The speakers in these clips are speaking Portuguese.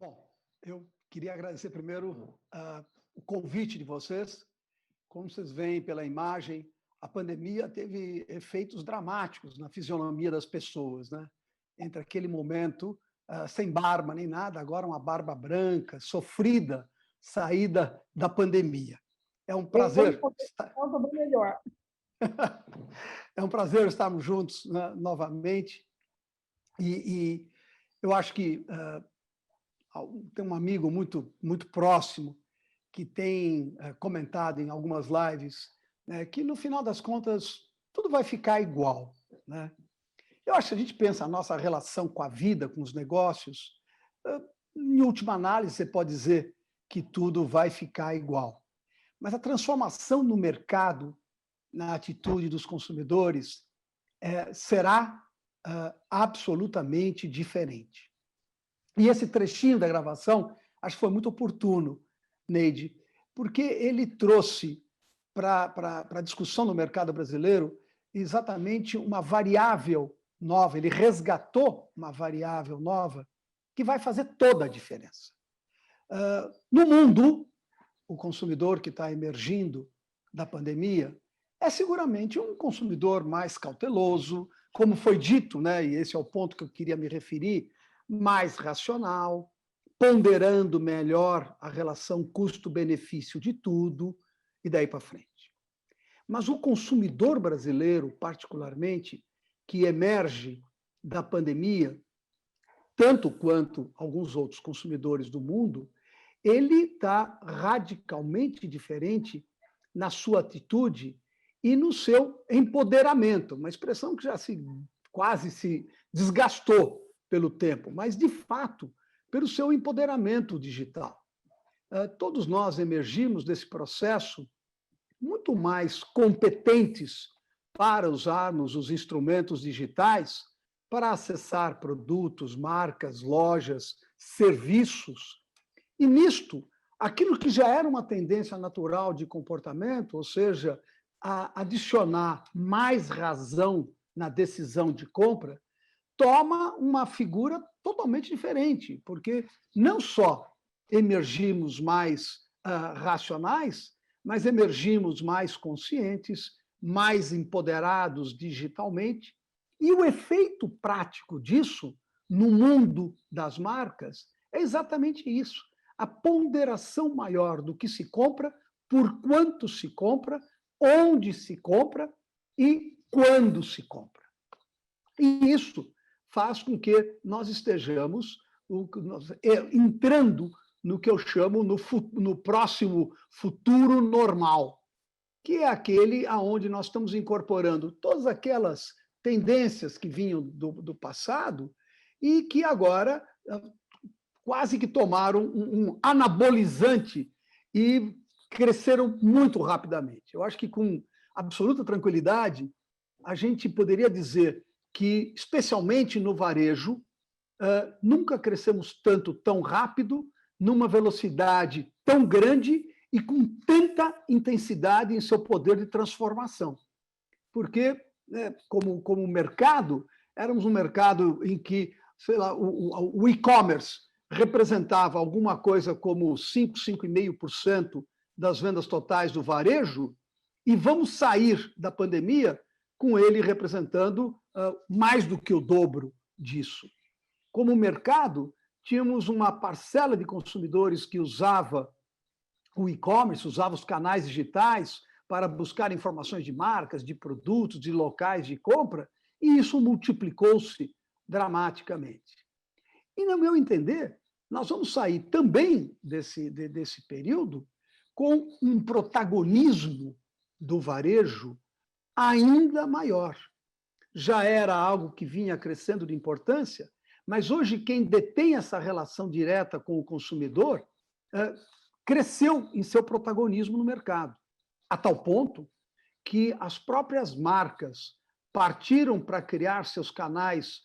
Bom, eu queria agradecer primeiro o convite de vocês. Como vocês veem pela imagem, a pandemia teve efeitos dramáticos na fisionomia das pessoas, né? Entre aquele momento sem barba nem nada, agora uma barba branca, sofrida, saída da pandemia. É um prazer. Melhor. É um prazer estarmos juntos, né, novamente. E eu acho que tem um amigo muito próximo que tem comentado em algumas lives, né, que, no final das contas, tudo vai ficar igual, né? Eu acho que a gente pensa a nossa relação com a vida, com os negócios, em última análise, você pode dizer que tudo vai ficar igual. Mas a transformação no mercado, na atitude dos consumidores, será absolutamente diferente. E esse trechinho da gravação, acho que foi muito oportuno, Neide, porque ele trouxe para a discussão no mercado brasileiro exatamente uma variável nova, ele resgatou uma variável nova que vai fazer toda a diferença. No mundo, o consumidor que está emergindo da pandemia é seguramente um consumidor mais cauteloso, como foi dito, né, e esse é o ponto que eu queria me referir, mais racional, ponderando melhor a relação custo-benefício de tudo, e daí para frente. Mas o consumidor brasileiro, particularmente, que emerge da pandemia, tanto quanto alguns outros consumidores do mundo, ele está radicalmente diferente na sua atitude e no seu empoderamento, uma expressão que já quase se desgastou pelo tempo, mas, de fato, pelo seu empoderamento digital. Todos nós emergimos desse processo muito mais competentes para usarmos os instrumentos digitais para acessar produtos, marcas, lojas, serviços. E nisto, aquilo que já era uma tendência natural de comportamento, ou seja, adicionar mais razão na decisão de compra, toma uma figura totalmente diferente, porque não só emergimos mais racionais, mas emergimos mais conscientes, mais empoderados digitalmente, e o efeito prático disso no mundo das marcas é exatamente isso, a ponderação maior do que se compra, por quanto se compra, onde se compra e quando se compra. E isso faz com que nós estejamos entrando no que eu chamo no próximo futuro normal, que é aquele aonde nós estamos incorporando todas aquelas tendências que vinham do passado e que agora quase que tomaram um anabolizante e cresceram muito rapidamente. Eu acho que, com absoluta tranquilidade, a gente poderia dizer que, especialmente no varejo, nunca crescemos tão rápido, numa velocidade tão grande e com tanta intensidade em seu poder de transformação. Porque, como mercado, éramos um mercado em que, sei lá, o e-commerce representava alguma coisa como 5,5% das vendas totais do varejo, e vamos sair da pandemia com ele representando mais do que o dobro disso. Como mercado, tínhamos uma parcela de consumidores que usava o e-commerce, usava os canais digitais para buscar informações de marcas, de produtos, de locais de compra, e isso multiplicou-se dramaticamente. E, no meu entender, nós vamos sair também desse período com um protagonismo do varejo ainda maior. Já era algo que vinha crescendo de importância, mas hoje quem detém essa relação direta com o consumidor cresceu em seu protagonismo no mercado, a tal ponto que as próprias marcas partiram para criar seus canais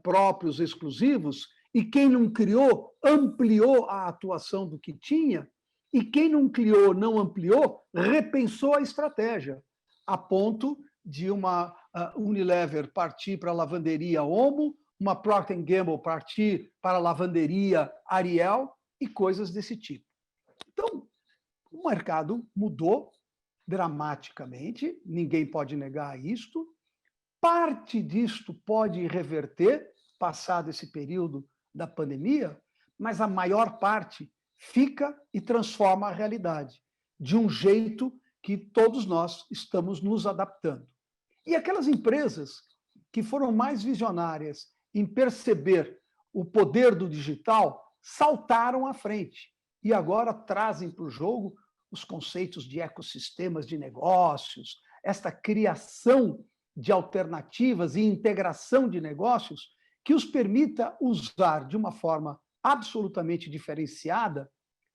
próprios, exclusivos, e quem não criou, ampliou a atuação do que tinha, e quem não criou, não ampliou, repensou a estratégia, a ponto de uma Unilever partir para a lavanderia Omo, uma Procter & Gamble partir para a lavanderia Ariel e coisas desse tipo. Então, o mercado mudou dramaticamente, ninguém pode negar isto. Parte disto pode reverter, passado esse período da pandemia, mas a maior parte fica e transforma a realidade, de um jeito que todos nós estamos nos adaptando. E aquelas empresas que foram mais visionárias em perceber o poder do digital saltaram à frente e agora trazem para o jogo os conceitos de ecossistemas de negócios, esta criação de alternativas e integração de negócios que os permita usar de uma forma absolutamente diferenciada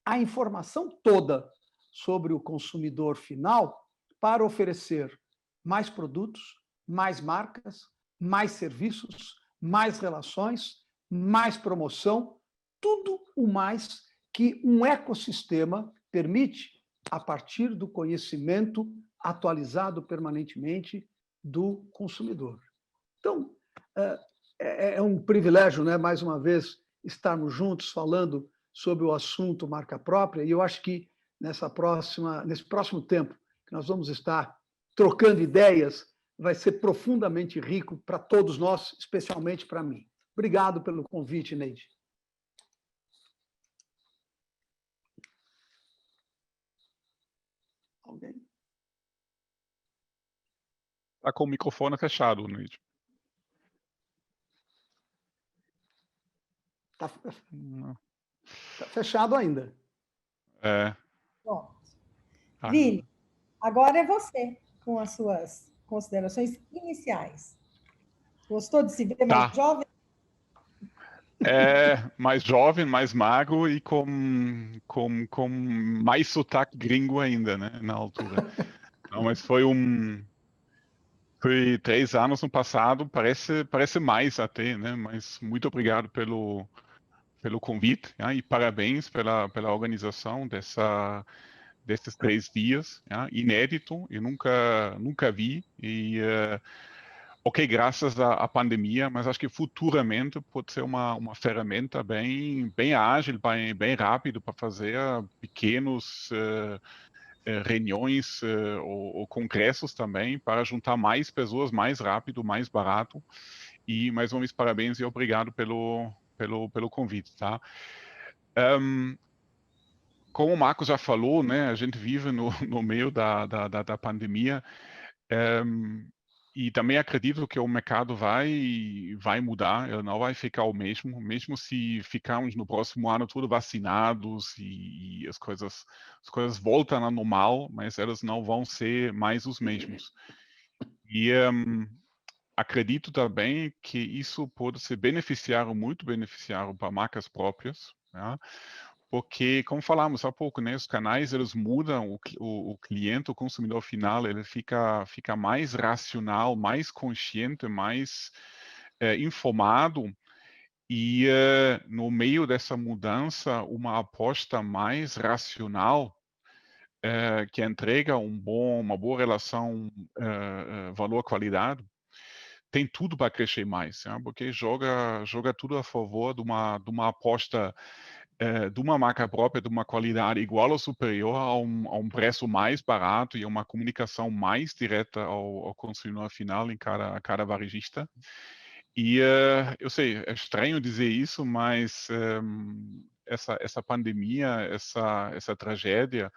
a informação toda sobre o consumidor final para oferecer mais produtos, mais marcas, mais serviços, mais relações, mais promoção, tudo o mais que um ecossistema permite a partir do conhecimento atualizado permanentemente do consumidor. Então, é um privilégio, né, mais uma vez, estarmos juntos falando sobre o assunto marca própria, e eu acho que nesse próximo tempo que nós vamos estar trocando ideias, vai ser profundamente rico para todos nós, especialmente para mim. Obrigado pelo convite, Neide. Alguém? Está com o microfone fechado, Neide. Está fechado ainda. É. Bom, Vini, agora é você, com as suas considerações iniciais. Gostou de se ver mais jovem? Mais jovem, mais magro e com mais sotaque gringo ainda, né, na altura. Não, mas foi 3 anos no passado, parece mais até, né? Mas muito obrigado pelo convite, ja, e parabéns pela organização desses 3 dias, ja, inédito, eu nunca vi e ok, graças à pandemia, mas acho que futuramente pode ser uma ferramenta bem ágil, bem rápido para fazer pequenos reuniões ou congressos também, para juntar mais pessoas mais rápido, mais barato. E, mais uma vez, parabéns e obrigado pelo convite. Tá? Como o Marcos já falou, né, a gente vive no meio da pandemia. E também acredito que o mercado vai mudar, ele não vai ficar o mesmo se ficarmos no próximo ano todos vacinados e as coisas voltam ao normal, mas elas não vão ser mais os mesmos. E acredito também que isso pode ser muito beneficiário para marcas próprias, né? Porque, como falamos há pouco, né, os canais eles mudam, o cliente, o consumidor final, ele fica mais racional, mais consciente, mais informado, e no meio dessa mudança, uma aposta mais racional, que entrega uma boa relação valor-qualidade, tem tudo para crescer mais, né? Porque joga tudo a favor de uma aposta de uma marca própria, de uma qualidade igual ou superior a um preço mais barato e uma comunicação mais direta ao consumidor final em cada varejista. E eu sei, é estranho dizer isso, mas essa pandemia, essa tragédia,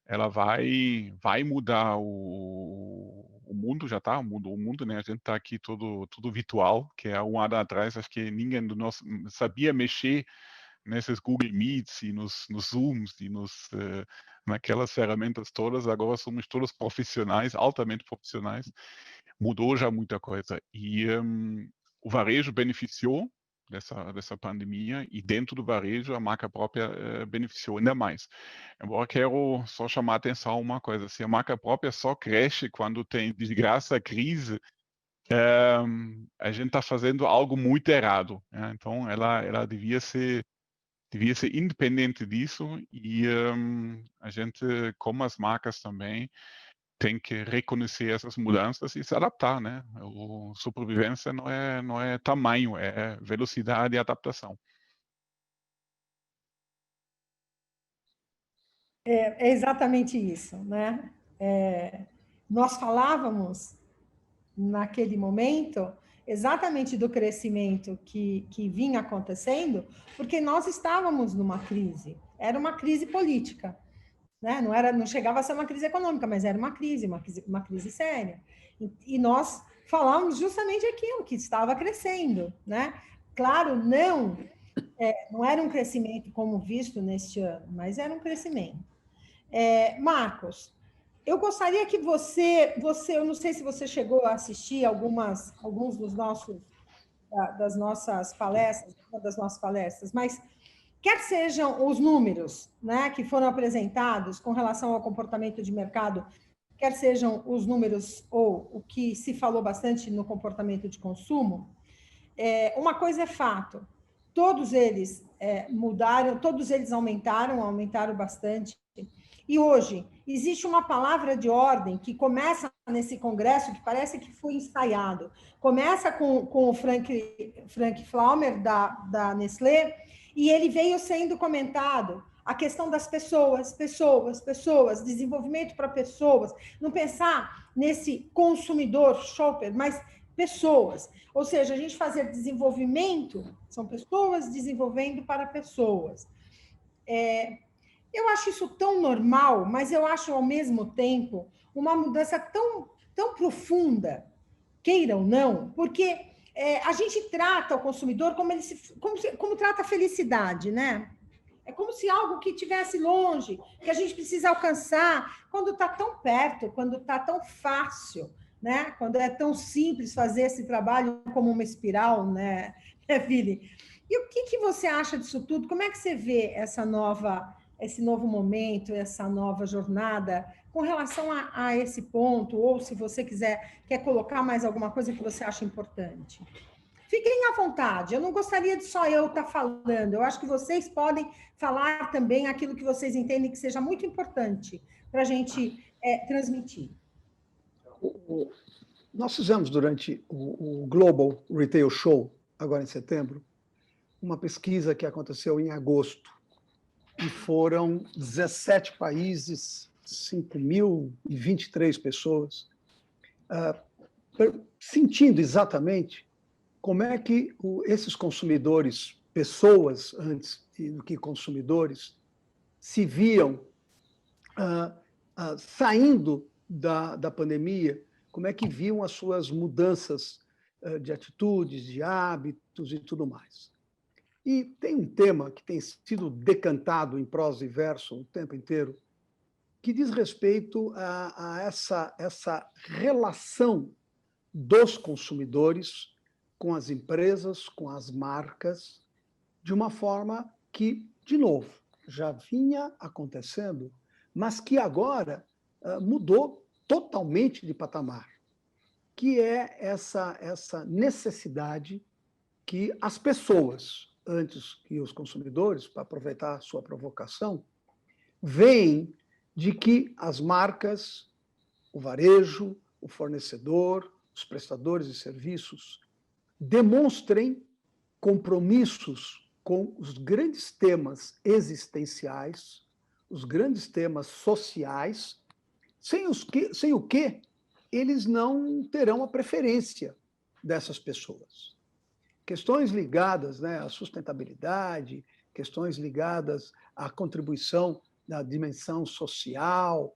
ela vai mudar o mundo, já está, mudou o mundo, né? A gente está aqui tudo virtual, que há um ano atrás, acho que ninguém de nós sabia mexer nesses Google Meets e nos Zooms e naquelas ferramentas todas. Agora somos todos profissionais, altamente profissionais. Mudou já muita coisa. E o varejo beneficiou dessa pandemia, e dentro do varejo a marca própria beneficiou ainda mais. Embora quero só chamar a atenção a uma coisa: se a marca própria só cresce quando tem desgraça, crise, a gente está fazendo algo muito errado, né? Então ela devia ser independente disso, e a gente, como as marcas também, tem que reconhecer essas mudanças e se adaptar, né? Sobrevivência não é tamanho, é velocidade e adaptação. É exatamente isso, né? Nós falávamos naquele momento exatamente do crescimento que vinha acontecendo, porque nós estávamos numa crise, era uma crise política, né? Não chegava a ser uma crise econômica, mas era uma crise séria. E nós falávamos justamente aquilo que estava crescendo, né? Claro, não era um crescimento como visto neste ano, mas era um crescimento. Marcos, eu gostaria que você, eu não sei se você chegou a assistir alguns das nossas palestras, mas quer sejam os números, né, que foram apresentados com relação ao comportamento de mercado, quer sejam os números ou o que se falou bastante no comportamento de consumo, uma coisa é fato, todos eles mudaram, todos eles aumentaram bastante. E hoje, existe uma palavra de ordem que começa nesse congresso, que parece que foi ensaiado. Começa com o Frank Flaumer, da Nestlé, e ele veio sendo comentado, a questão das pessoas, desenvolvimento para pessoas, não pensar nesse consumidor, shopper, mas pessoas. Ou seja, a gente fazer desenvolvimento, são pessoas desenvolvendo para pessoas. Eu acho isso tão normal, mas eu acho, ao mesmo tempo, uma mudança tão profunda, queira ou não, porque a gente trata o consumidor como trata a felicidade, né? É como se algo que estivesse longe, que a gente precisa alcançar, quando está tão perto, quando está tão fácil, né? Quando é tão simples fazer esse trabalho como uma espiral, né, Vili? E o que você acha disso tudo? Como é que você vê esse novo momento, essa nova jornada, com relação a esse ponto, ou se você quer colocar mais alguma coisa que você acha importante? Fiquem à vontade, eu não gostaria de só eu estar falando, eu acho que vocês podem falar também aquilo que vocês entendem que seja muito importante para a gente transmitir. Nós fizemos durante o Global Retail Show, agora em setembro, uma pesquisa que aconteceu em agosto, e foram 17 países, 5.023 pessoas, sentindo exatamente como é que esses consumidores, pessoas antes do que consumidores, se viam saindo da pandemia, como é que viam as suas mudanças de atitudes, de hábitos e tudo mais. E tem um tema que tem sido decantado em prosa e verso o tempo inteiro, que diz respeito a essa relação dos consumidores com as empresas, com as marcas, de uma forma que, de novo, já vinha acontecendo, mas que agora mudou totalmente de patamar, que é essa necessidade que as pessoas, antes que os consumidores, para aproveitar a sua provocação, veem de que as marcas, o varejo, o fornecedor, os prestadores de serviços, demonstrem compromissos com os grandes temas existenciais, os grandes temas sociais, sem o que eles não terão a preferência dessas pessoas. Questões ligadas, né, à sustentabilidade, questões ligadas à contribuição da dimensão social.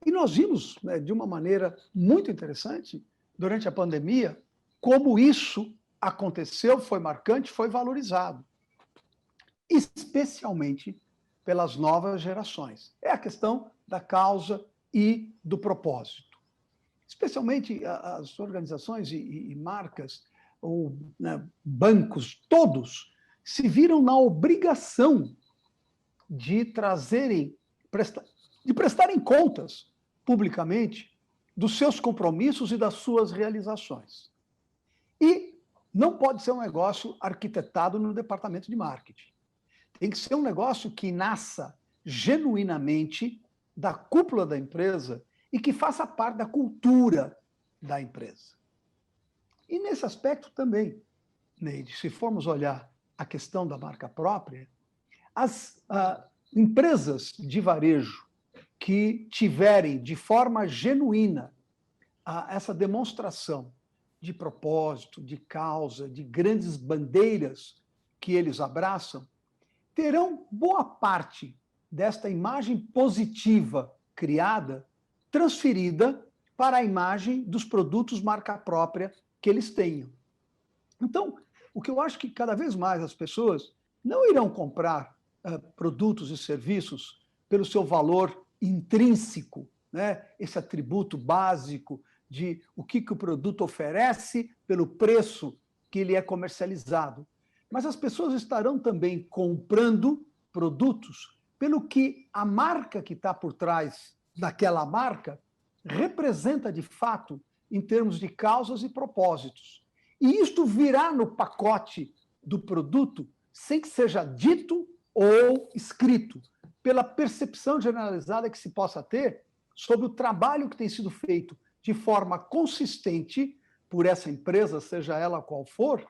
E nós vimos, né, de uma maneira muito interessante, durante a pandemia, como isso aconteceu, foi marcante, foi valorizado, especialmente pelas novas gerações. É a questão da causa e do propósito. Especialmente as organizações e marcas, ou né, bancos, todos se viram na obrigação de prestarem contas publicamente dos seus compromissos e das suas realizações. E não pode ser um negócio arquitetado no departamento de marketing. Tem que ser um negócio que nasça genuinamente da cúpula da empresa e que faça parte da cultura da empresa. E nesse aspecto também, Neide, se formos olhar a questão da marca própria, as empresas de varejo que tiverem de forma genuína essa demonstração de propósito, de causa, de grandes bandeiras que eles abraçam, terão boa parte desta imagem positiva criada transferida para a imagem dos produtos marca própria que eles tenham. Então, o que eu acho que cada vez mais as pessoas não irão comprar produtos e serviços pelo seu valor intrínseco, né? Esse atributo básico de o que o produto oferece pelo preço que ele é comercializado. Mas as pessoas estarão também comprando produtos pelo que a marca que está por trás daquela marca representa de fato em termos de causas e propósitos. E isto virá no pacote do produto sem que seja dito ou escrito, pela percepção generalizada que se possa ter sobre o trabalho que tem sido feito de forma consistente por essa empresa, seja ela qual for,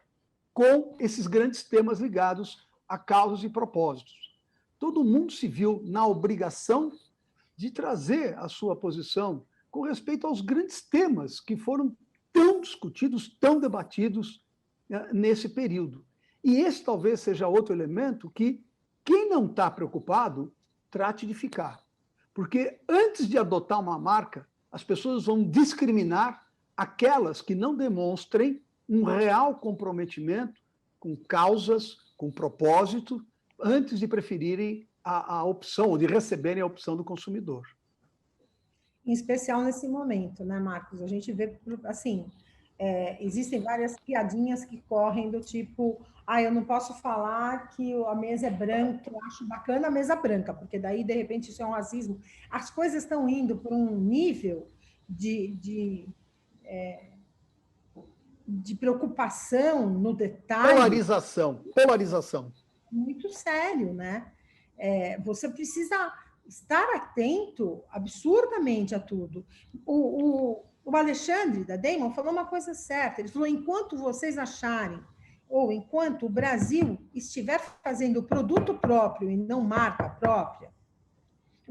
com esses grandes temas ligados a causas e propósitos. Todo mundo se viu na obrigação de trazer a sua posição com respeito aos grandes temas que foram tão discutidos, tão debatidos nesse período. E esse talvez seja outro elemento que quem não está preocupado trate de ficar. Porque antes de adotar uma marca, as pessoas vão discriminar aquelas que não demonstrem um real comprometimento com causas, com propósito, antes de preferirem a opção, ou de receberem a opção do consumidor. Em especial nesse momento, né, Marcos? A gente vê, assim, existem várias piadinhas que correm do tipo, eu não posso falar que a mesa é branca, eu acho bacana a mesa branca, porque daí, de repente, isso é um racismo. As coisas estão indo para um nível de preocupação no detalhe. Polarização. Muito sério, né? Você precisa estar atento absurdamente a tudo. O Alexandre, da Damon, falou uma coisa certa. Ele falou, enquanto vocês acharem, ou enquanto o Brasil estiver fazendo produto próprio e não marca própria,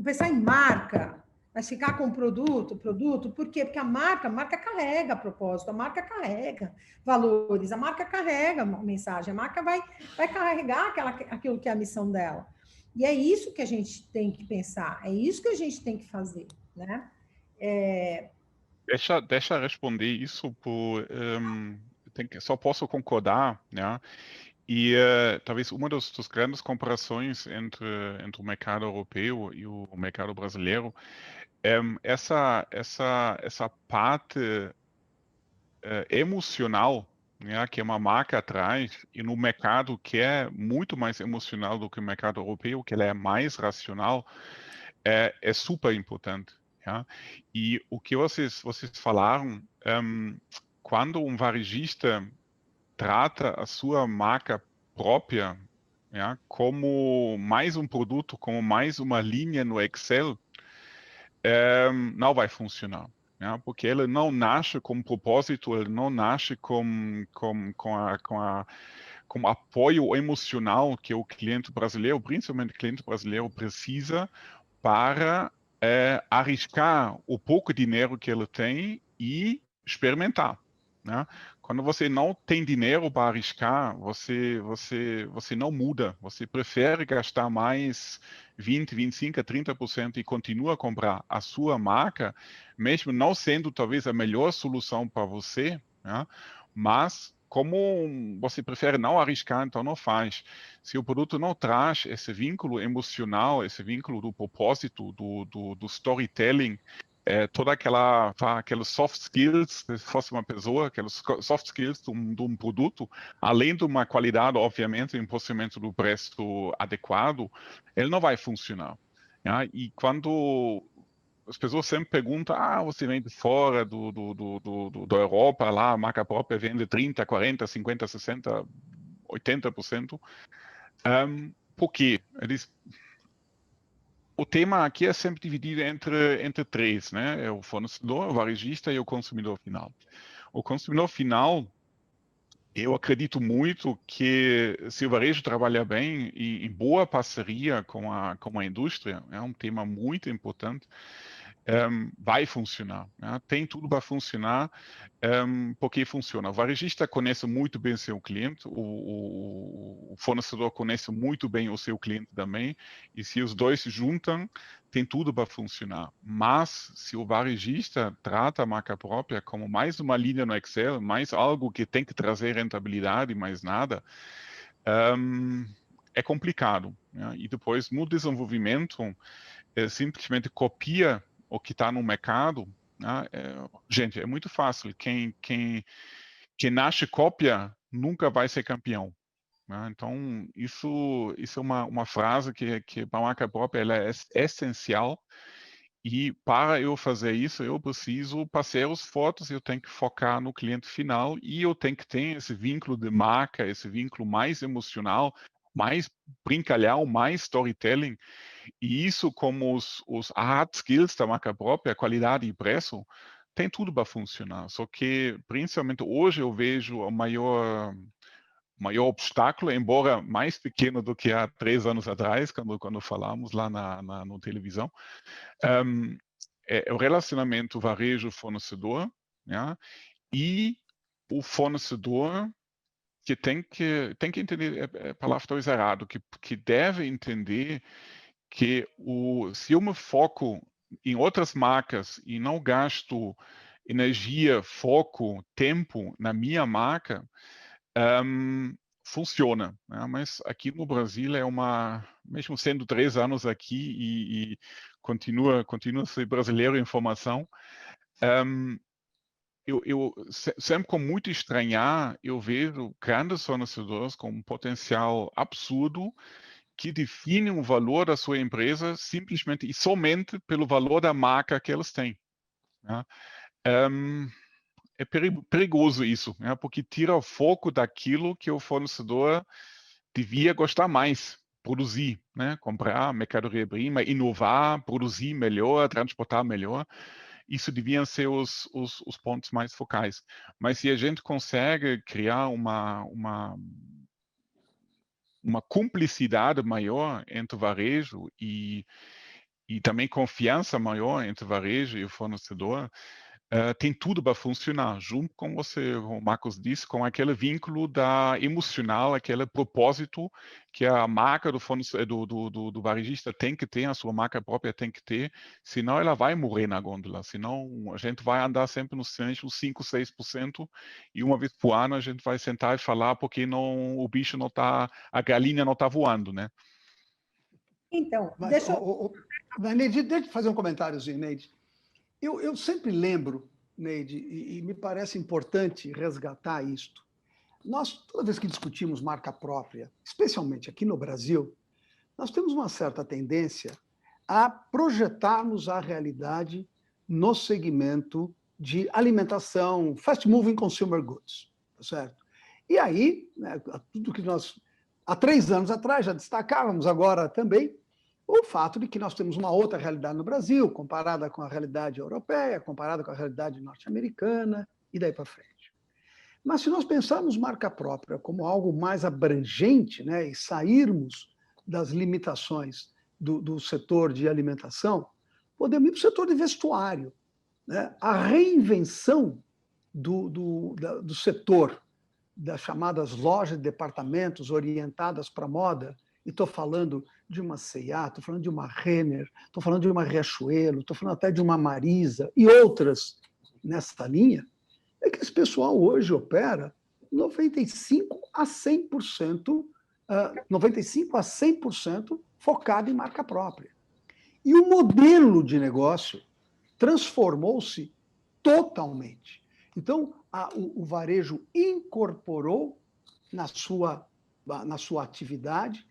pensar em marca, mas ficar com produto, por quê? Porque a marca carrega propósito, a marca carrega valores, a marca carrega mensagem, a marca vai carregar aquilo que é a missão dela. E é isso que a gente tem que pensar, é isso que a gente tem que fazer, né? Deixa eu responder isso, só posso concordar, né? E talvez uma das grandes comparações entre o mercado europeu e o mercado brasileiro, essa parte emocional, né, que uma marca traz, e no mercado que é muito mais emocional do que o mercado europeu, que ele é mais racional, é super importante. Ja? E o que vocês falaram, quando um varejista trata a sua marca própria, ja, como mais um produto, como mais uma linha no Excel, não vai funcionar. Ja, porque ele não nasce com propósito, ele não nasce com apoio emocional que o cliente brasileiro, principalmente o cliente brasileiro, precisa para arriscar o pouco dinheiro que ele tem e experimentar. Né? Quando você não tem dinheiro para arriscar, você não muda. Você prefere gastar mais 20, 25, 30% e continua a comprar a sua marca, mesmo não sendo talvez a melhor solução para você, né? Mas como você prefere não arriscar, então não faz. Se o produto não traz esse vínculo emocional, esse vínculo do propósito, do storytelling, toda aquelas soft skills, se fosse uma pessoa, aquelas soft skills de um produto, além de uma qualidade, obviamente, e um posicionamento do preço adequado, ele não vai funcionar. Ja? E quando as pessoas sempre perguntam, você vem de fora da Europa, lá a marca própria vende 30, 40, 50, 60, 80%. Por quê? o tema aqui é sempre dividido entre três, né? É o fornecedor, o varejista e o consumidor final. O consumidor final, eu acredito muito que se o varejo trabalhar bem e em boa parceria com a indústria, é um tema muito importante, vai funcionar. Né? Tem tudo para funcionar, porque funciona. O varejista conhece muito bem seu cliente, o fornecedor conhece muito bem o seu cliente também, e se os dois se juntam, tem tudo para funcionar. Mas se o varejista trata a marca própria como mais uma linha no Excel, mais algo que tem que trazer rentabilidade, mais nada, é complicado. Né? E depois, no desenvolvimento, simplesmente copia o que está no mercado. Né? Gente, é muito fácil. Quem nasce cópia nunca vai ser campeão. Né? Então, isso é uma frase que para a marca própria ela é essencial. E para eu fazer isso, eu preciso passar as fotos, eu tenho que focar no cliente final e eu tenho que ter esse vínculo de marca, esse vínculo mais emocional, mais brincalhão, mais storytelling. E isso, como os hard skills da marca própria, qualidade e preço, tem tudo para funcionar. Só que, principalmente hoje, eu vejo o maior obstáculo, embora mais pequeno do que há 3 anos atrás, quando falamos lá na televisão, é o relacionamento varejo-fornecedor, né? E o fornecedor que tem que entender, a palavra talvez errado, que deve entender que se eu me foco em outras marcas e não gasto energia, foco, tempo na minha marca, funciona. Né? Mas aqui no Brasil mesmo sendo 3 anos aqui e continua a ser brasileiro em formação, eu sempre com muito estranhar, eu vejo grandes fornecedores com um potencial absurdo que definem o valor da sua empresa simplesmente e somente pelo valor da marca que eles têm. Né? É perigoso isso, né? Porque tira o foco daquilo que o fornecedor devia gostar mais, produzir, né? Comprar mercadoria-prima, inovar, produzir melhor, transportar melhor. Isso deviam ser os pontos mais focais. Mas se a gente consegue criar uma cumplicidade maior entre o varejo e também confiança maior entre o varejo e o fornecedor, tem tudo para funcionar, junto com o Marcos disse, com aquele vínculo emocional, aquele propósito que a marca do varejista tem que ter, a sua marca própria tem que ter, senão ela vai morrer na gôndola, senão a gente vai andar sempre nos 5, 6%, e uma vez por ano a gente vai sentar e falar porque o bicho não está, a galinha não está voando, né? Então, deixa eu fazer um comentáriozinho, Neide. Eu sempre lembro, Neide, e me parece importante resgatar isto. Nós, toda vez que discutimos marca própria, especialmente aqui no Brasil, nós temos uma certa tendência a projetarmos a realidade no segmento de alimentação, fast moving consumer goods, certo? E aí, né, tudo que nós, há 3 anos atrás, já destacávamos, agora também, o fato de que nós temos uma outra realidade no Brasil, comparada com a realidade europeia, comparada com a realidade norte-americana, e daí para frente. Mas se nós pensarmos marca própria como algo mais abrangente, né, e sairmos das limitações do setor de alimentação, podemos ir para o setor de vestuário. Né? A reinvenção do setor, das chamadas lojas de departamentos orientadas para a moda, e estou falando de uma C&A, estou falando de uma Renner, estou falando de uma Riachuelo, estou falando até de uma Marisa e outras nessa linha, é que esse pessoal hoje opera 95 a 100%, 95 a 100% focado em marca própria. E o modelo de negócio transformou-se totalmente. Então, o varejo incorporou na sua atividade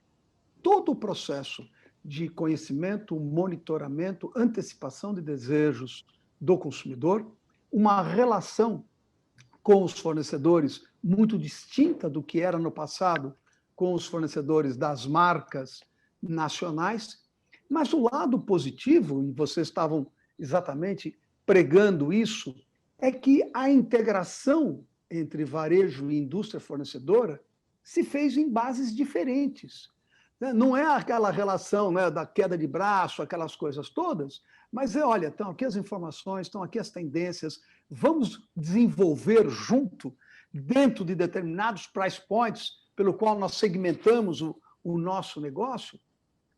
todo o processo de conhecimento, monitoramento, antecipação de desejos do consumidor, uma relação com os fornecedores muito distinta do que era no passado com os fornecedores das marcas nacionais, Mas o lado positivo, e vocês estavam exatamente pregando isso, é que a integração entre varejo e indústria fornecedora se fez em bases diferentes. Não é aquela relação, né, da queda de braço, aquelas coisas todas, mas olha, estão aqui as informações, estão aqui as tendências, vamos desenvolver junto, dentro de determinados price points, pelo qual nós segmentamos o nosso negócio,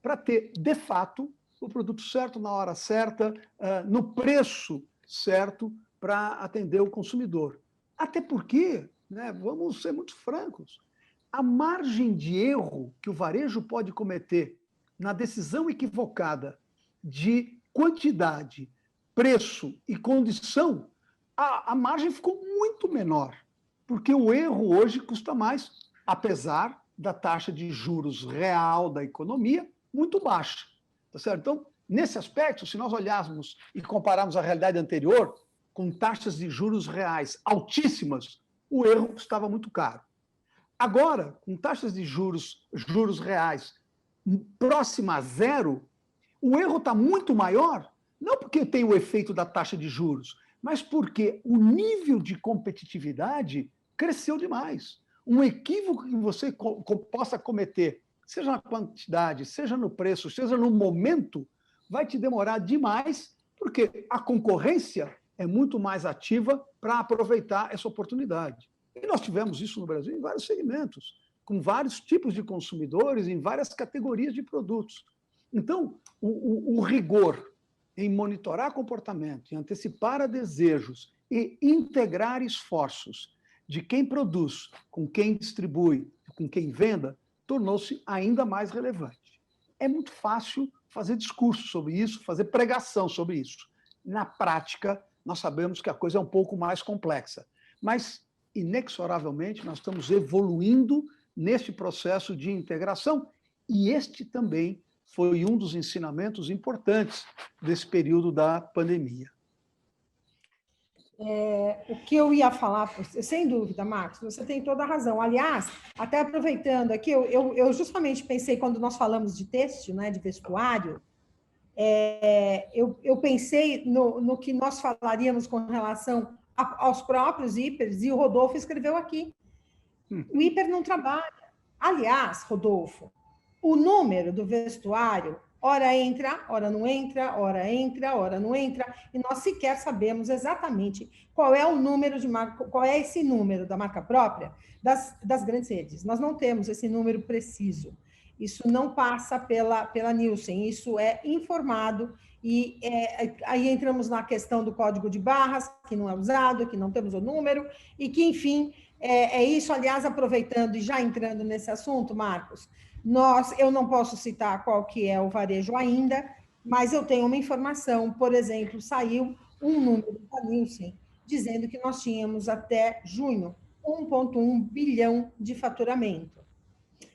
para ter, de fato, o produto certo na hora certa, no preço certo, para atender o consumidor. Até porque, né, vamos ser muito francos, a margem de erro que o varejo pode cometer na decisão equivocada de quantidade, preço e condição, a margem ficou muito menor, porque o erro hoje custa mais, apesar da taxa de juros real da economia muito baixa. Tá certo? Então, nesse aspecto, se nós olharmos e compararmos a realidade anterior, com taxas de juros reais altíssimas, o erro estava muito caro. Agora, com taxas de juros reais próxima a zero, o erro está muito maior, não porque tem o efeito da taxa de juros, mas porque o nível de competitividade cresceu demais. Um equívoco que você possa cometer, seja na quantidade, seja no preço, seja no momento, vai te demorar demais, porque a concorrência é muito mais ativa para aproveitar essa oportunidade. E nós tivemos isso no Brasil em vários segmentos, com vários tipos de consumidores, em várias categorias de produtos. Então, o rigor em monitorar comportamento, em antecipar a desejos e integrar esforços de quem produz, com quem distribui, com quem venda, tornou-se ainda mais relevante. É muito fácil fazer discurso sobre isso, fazer pregação sobre isso. Na prática, nós sabemos que a coisa é um pouco mais complexa, mas, inexoravelmente, nós estamos evoluindo neste processo de integração, e este também foi um dos ensinamentos importantes desse período da pandemia. O que eu ia falar, sem dúvida, Marcos, você tem toda a razão. Aliás, até aproveitando aqui, eu justamente pensei, quando nós falamos de têxtil, né, de vestuário, eu pensei no que nós falaríamos com relação aos próprios hipers, e o Rodolfo escreveu aqui. O hiper não trabalha. Aliás, Rodolfo, o número do vestuário, ora entra, ora não entra, ora entra, ora não entra, e nós sequer sabemos exatamente qual é o número de marca, qual é esse número da marca própria das grandes redes. Nós não temos esse número preciso. Isso não passa pela Nielsen, isso é informado, e aí entramos na questão do código de barras, que não é usado, que não temos o número, e que, enfim, é isso. Aliás, aproveitando e já entrando nesse assunto, Marcos, eu não posso citar qual que é o varejo ainda, mas eu tenho uma informação, por exemplo, saiu um número da Nielsen dizendo que nós tínhamos até junho 1,1 bilhão de faturamento.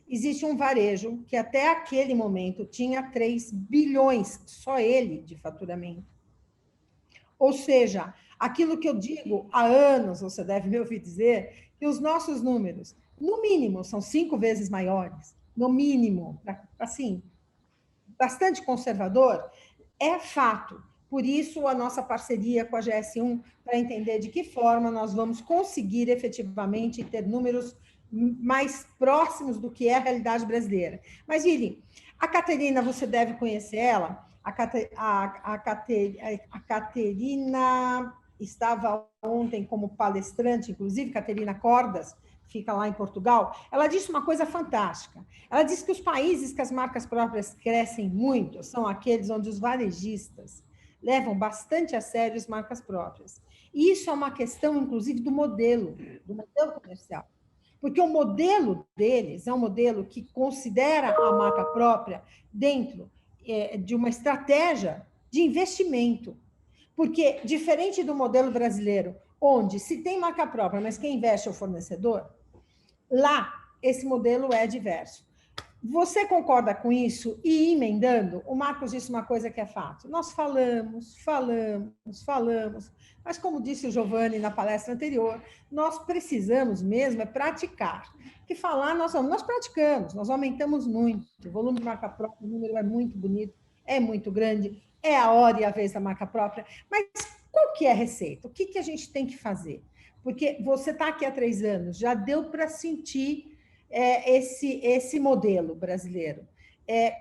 Existe um varejo que até aquele momento tinha 3 bilhões, só ele, de faturamento. Ou seja, aquilo que eu digo há anos, você deve me ouvir dizer, que os nossos números, no mínimo, são 5 vezes maiores, no mínimo, assim, bastante conservador, é fato. Por isso, a nossa parceria com a GS1, para entender de que forma nós vamos conseguir efetivamente ter números mais próximos do que é a realidade brasileira. Mas, Ili, a Caterina, você deve conhecer ela. A Caterina estava ontem como palestrante, inclusive, Caterina Cordas, fica lá em Portugal. Ela disse uma coisa fantástica. Ela disse que os países que as marcas próprias crescem muito são aqueles onde os varejistas levam bastante a sério as marcas próprias. E isso é uma questão, inclusive, do modelo comercial. Porque o modelo deles é um modelo que considera a marca própria dentro de uma estratégia de investimento. Porque, diferente do modelo brasileiro, onde se tem marca própria, mas quem investe é o fornecedor, lá esse modelo é diverso. Você concorda com isso? E emendando, o Marcos disse uma coisa que é fato. Nós falamos, mas como disse o Giovanni na palestra anterior, nós precisamos mesmo praticar. Que falar nós praticamos, nós aumentamos muito, o volume de marca própria, o número é muito bonito, é muito grande, é a hora e a vez da marca própria, mas qual que é a receita? O que, que a gente tem que fazer? Porque você está aqui há 3 anos, já deu para sentir esse modelo brasileiro.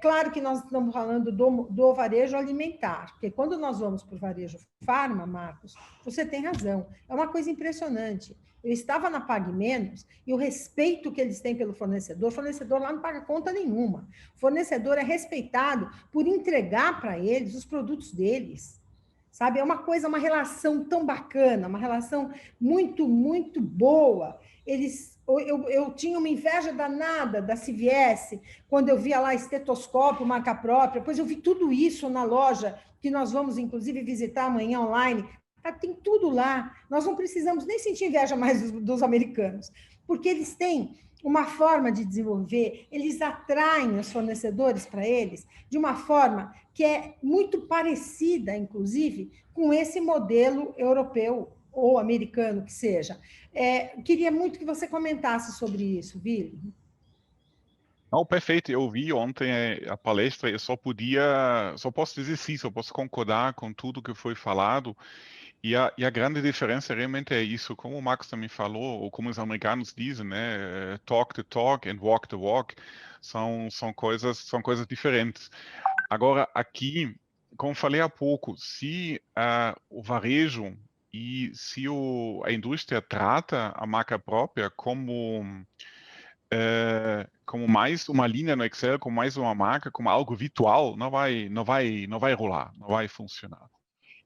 Claro que nós estamos falando do varejo alimentar, porque quando nós vamos para o varejo farma, Marcos, você tem razão, é uma coisa impressionante. Eu estava na Pague Menos e o respeito que eles têm pelo fornecedor, o fornecedor lá não paga conta nenhuma. O fornecedor é respeitado por entregar para eles os produtos deles. Sabe? É uma coisa, uma relação tão bacana, uma relação muito, muito boa. Eu tinha uma inveja danada da CVS, quando eu via lá estetoscópio, marca própria, depois eu vi tudo isso na loja, que nós vamos, inclusive, visitar amanhã online. Tem tudo lá. Nós não precisamos nem sentir inveja mais dos americanos, porque eles têm uma forma de desenvolver, eles atraem os fornecedores para eles de uma forma que é muito parecida, inclusive, com esse modelo europeu ou americano que seja. Queria muito que você comentasse sobre isso, Billy. Não, perfeito. Eu vi ontem a palestra e só posso dizer sim, só posso concordar com tudo que foi falado. E a grande diferença realmente é isso, como o Marcos também falou, ou como os americanos dizem, né? Talk the talk and walk the walk, são coisas diferentes. Agora, aqui, como falei há pouco, se o varejo e se a indústria trata a marca própria como mais uma linha no Excel, como mais uma marca, como algo virtual, não vai rolar, não vai funcionar.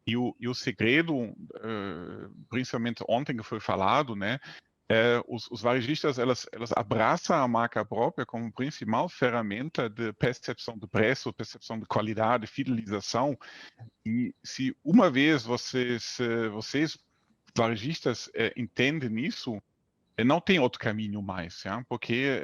E o segredo, principalmente ontem que foi falado, né, os varejistas, elas abraçam a marca própria como principal ferramenta de percepção de preço, percepção de qualidade, fidelização. E se uma vez vocês varejistas, entendem isso, não tem outro caminho mais, ja? Porque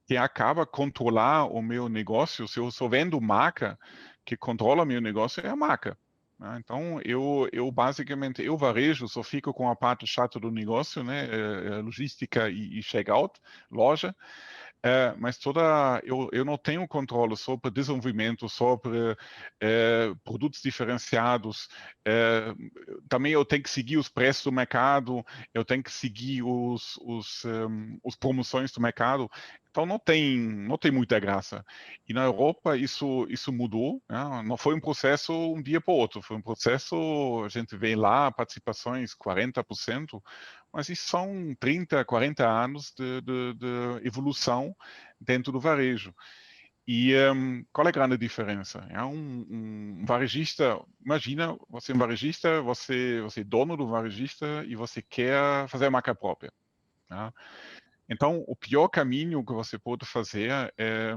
quem acaba controlar o meu negócio, se eu só vendo marca, que controla meu negócio é a marca. Né? Então, eu basicamente, eu varejo, só fico com a parte chata do negócio, né? Logística e checkout, loja. Mas eu não tenho controle sobre desenvolvimento, sobre produtos diferenciados. Também eu tenho que seguir os preços do mercado, eu tenho que seguir os promoções do mercado. Então não tem muita graça. E na Europa isso mudou, né? Não foi um processo um dia para o outro, foi um processo, a gente vê lá participações 40%, mas isso são 30, 40 anos de evolução dentro do varejo. E qual é a grande diferença? Um varejista, imagina, você é um varejista, você é dono do varejista e você quer fazer a marca própria. Né? Então, o pior caminho que você pode fazer é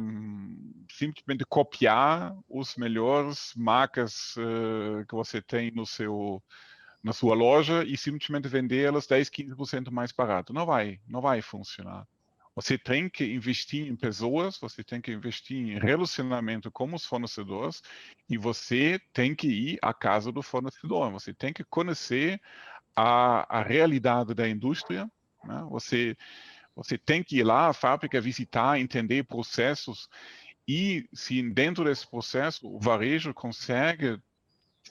simplesmente copiar os melhores marcas que você tem na sua loja e simplesmente vender elas 10, 15% mais barato. Não vai funcionar. Você tem que investir em pessoas, você tem que investir em relacionamento com os fornecedores e você tem que ir à casa do fornecedor. Você tem que conhecer a realidade da indústria. Né? Você tem que ir lá à fábrica, visitar, entender processos e se dentro desse processo o varejo consegue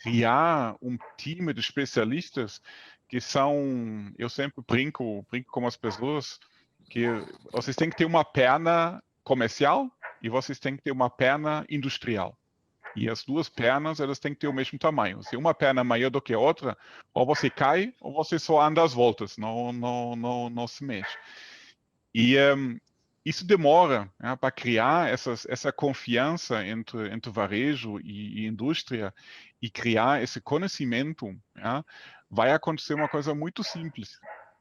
criar um time de especialistas que são, eu sempre brinco com as pessoas, que vocês têm que ter uma perna comercial e vocês têm que ter uma perna industrial. E as duas pernas, elas têm que ter o mesmo tamanho. Se uma perna é maior do que a outra, ou você cai, ou você só anda às voltas, não se mexe. E isso demora, né, para criar essa confiança entre varejo e indústria e criar esse conhecimento. Ja, vai acontecer uma coisa muito simples.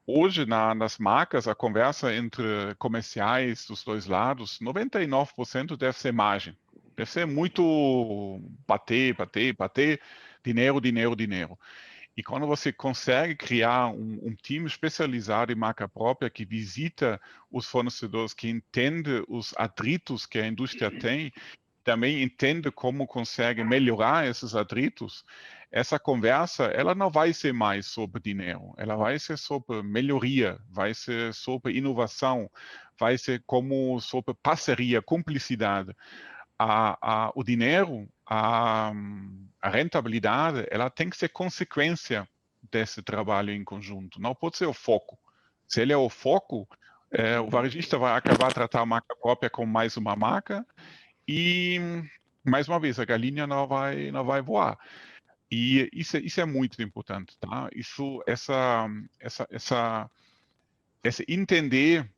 Hoje, nas marcas, a conversa entre comerciais dos dois lados, 99% deve ser margem. Deve ser muito bater, dinheiro, dinheiro, dinheiro. E quando você consegue criar um time especializado em marca própria que visita os fornecedores, que entende os atritos que a indústria tem, também entende como consegue melhorar esses atritos, essa conversa, ela não vai ser mais sobre dinheiro, ela vai ser sobre melhoria, vai ser sobre inovação, vai ser como sobre parceria, cumplicidade. O dinheiro, a rentabilidade ela tem que ser consequência desse trabalho em conjunto, não pode ser o foco. Se ele é o foco, o varejista vai acabar tratando a marca própria como mais uma marca e, mais uma vez, a galinha não vai voar. E isso é muito importante, tá? Esse entender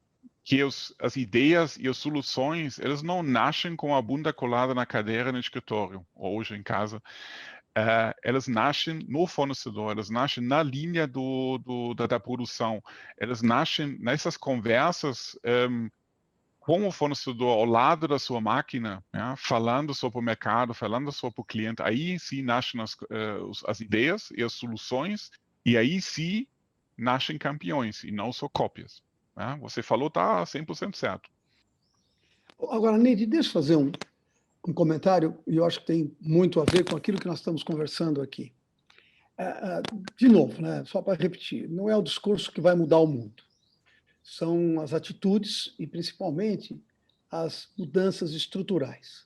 que as ideias e as soluções, elas não nascem com a bunda colada na cadeira no escritório, ou hoje em casa. Elas nascem no fornecedor, elas nascem na linha da produção, elas nascem nessas conversas com o fornecedor ao lado da sua máquina, né, falando sobre o mercado, falando sobre o cliente. Aí sim nascem as ideias e as soluções, e aí sim nascem campeões, e não só cópias. Né? Você falou, está 100% certo. Agora, Neide, deixa eu fazer um comentário, e eu acho que tem muito a ver com aquilo que nós estamos conversando aqui. De novo, né, só para repetir, não é o discurso que vai mudar o mundo. São as atitudes e, principalmente, as mudanças estruturais.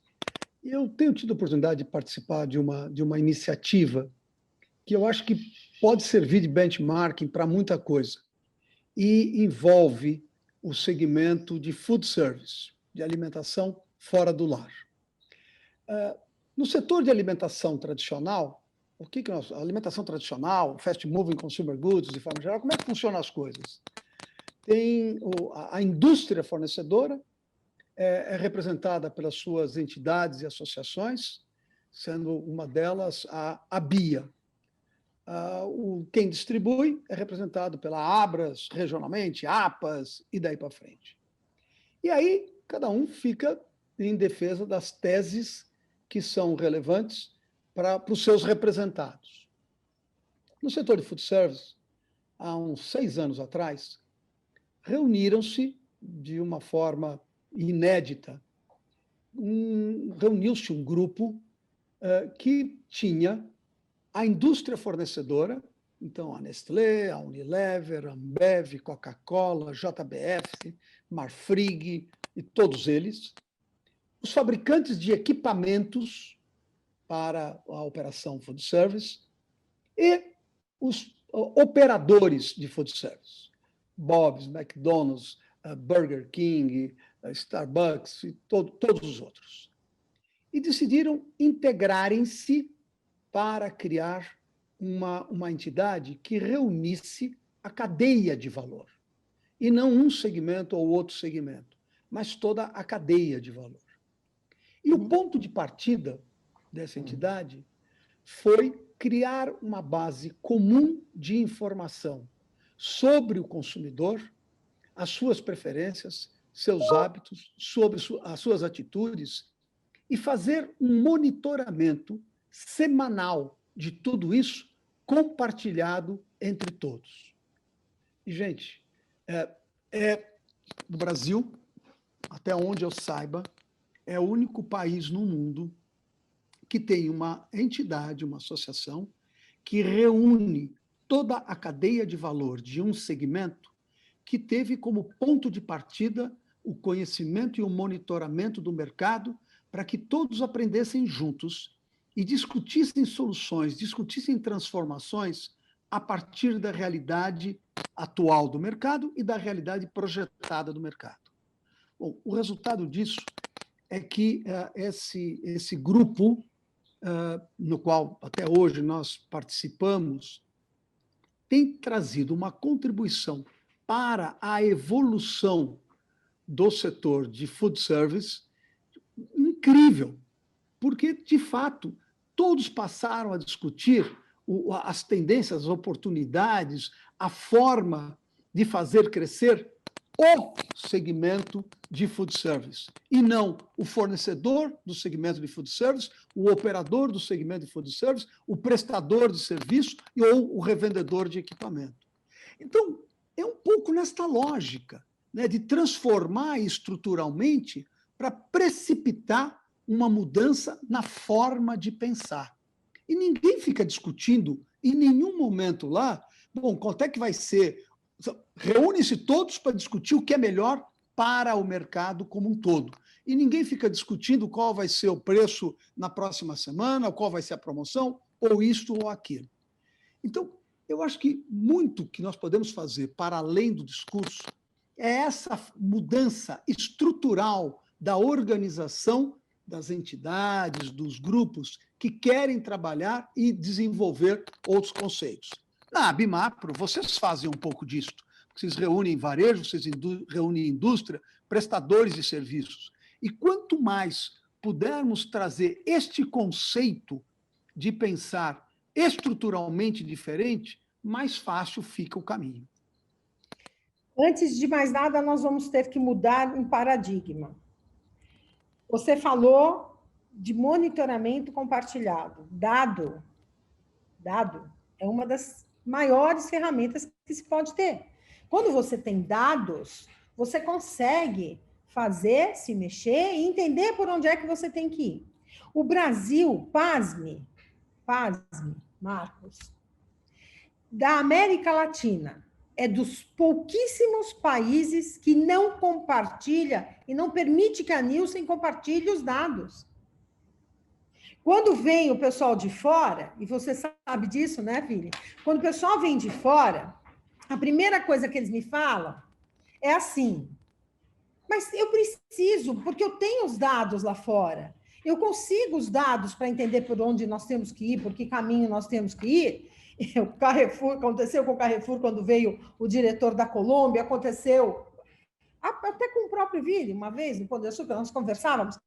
Eu tenho tido a oportunidade de participar de uma iniciativa que eu acho que pode servir de benchmarking para muita coisa, e envolve o segmento de food service, de alimentação fora do lar. No setor de alimentação tradicional, a alimentação tradicional, fast moving consumer goods, de forma geral, como é que funcionam as coisas? Tem a indústria fornecedora, é representada pelas suas entidades e associações, sendo uma delas a BIA. Quem distribui é representado pela Abras, regionalmente, APAS, e daí para frente. E aí, cada um fica em defesa das teses que são relevantes para os seus representados. No setor de food service, há uns 6 anos atrás, reuniram-se de uma forma inédita, reuniu-se um grupo que tinha a indústria fornecedora, então a Nestlé, a Unilever, a Ambev, Coca-Cola, JBF, Marfrig e todos eles, os fabricantes de equipamentos para a operação food service e os operadores de food service, Bob's, McDonald's, Burger King, Starbucks e todos os outros. E decidiram integrarem-se para criar uma entidade que reunisse a cadeia de valor, e não um segmento ou outro segmento, mas toda a cadeia de valor. E o ponto de partida dessa entidade foi criar uma base comum de informação sobre o consumidor, as suas preferências, seus hábitos, sobre as suas atitudes, e fazer um monitoramento semanal de tudo isso, compartilhado entre todos. E, gente, o Brasil, até onde eu saiba, é o único país no mundo que tem uma entidade, uma associação, que reúne toda a cadeia de valor de um segmento que teve como ponto de partida o conhecimento e o monitoramento do mercado para que todos aprendessem juntos e discutissem soluções, discutissem transformações a partir da realidade atual do mercado e da realidade projetada do mercado. Bom, o resultado disso é que esse grupo, no qual até hoje nós participamos, tem trazido uma contribuição para a evolução do setor de food service incrível, porque, de fato, todos passaram a discutir as tendências, as oportunidades, a forma de fazer crescer o segmento de food service, e não o fornecedor do segmento de food service, o operador do segmento de food service, o prestador de serviço ou o revendedor de equipamento. Então, é um pouco nesta lógica, né, de transformar estruturalmente para precipitar uma mudança na forma de pensar. E ninguém fica discutindo, em nenhum momento lá, bom, quanto é que vai ser? Reúnem-se todos para discutir o que é melhor para o mercado como um todo. e ninguém fica discutindo qual vai ser o preço na próxima semana, qual vai ser a promoção, ou isto ou aquilo. Então, eu acho que muito que nós podemos fazer para além do discurso é essa mudança estrutural da organização das entidades, dos grupos que querem trabalhar e desenvolver outros conceitos. Na Abimapro, vocês fazem um pouco disto. Vocês reúnem varejo, vocês reúnem indústria, prestadores de serviços. E quanto mais pudermos trazer este conceito de pensar estruturalmente diferente, mais fácil fica o caminho. Antes de mais nada, nós vamos ter que mudar um paradigma. Você falou de monitoramento compartilhado. Dado é uma das maiores ferramentas que se pode ter. Quando você tem dados, você consegue fazer, se mexer e entender por onde é que você tem que ir. O Brasil, pasme, Marcos, da América Latina, é dos pouquíssimos países que não compartilha e não permite que a Nielsen compartilhe os dados. Quando vem o pessoal de fora, e você sabe disso, né, Vili? Quando o pessoal vem de fora, a primeira coisa que eles me falam é assim, mas eu preciso, porque eu tenho os dados lá fora, eu consigo os dados para entender por onde nós temos que ir, por que caminho nós temos que ir. O Carrefour, aconteceu com o Carrefour quando veio o diretor da Colômbia, aconteceu até com o próprio Vili, uma vez, no Pão de Açúcar, nós conversávamos.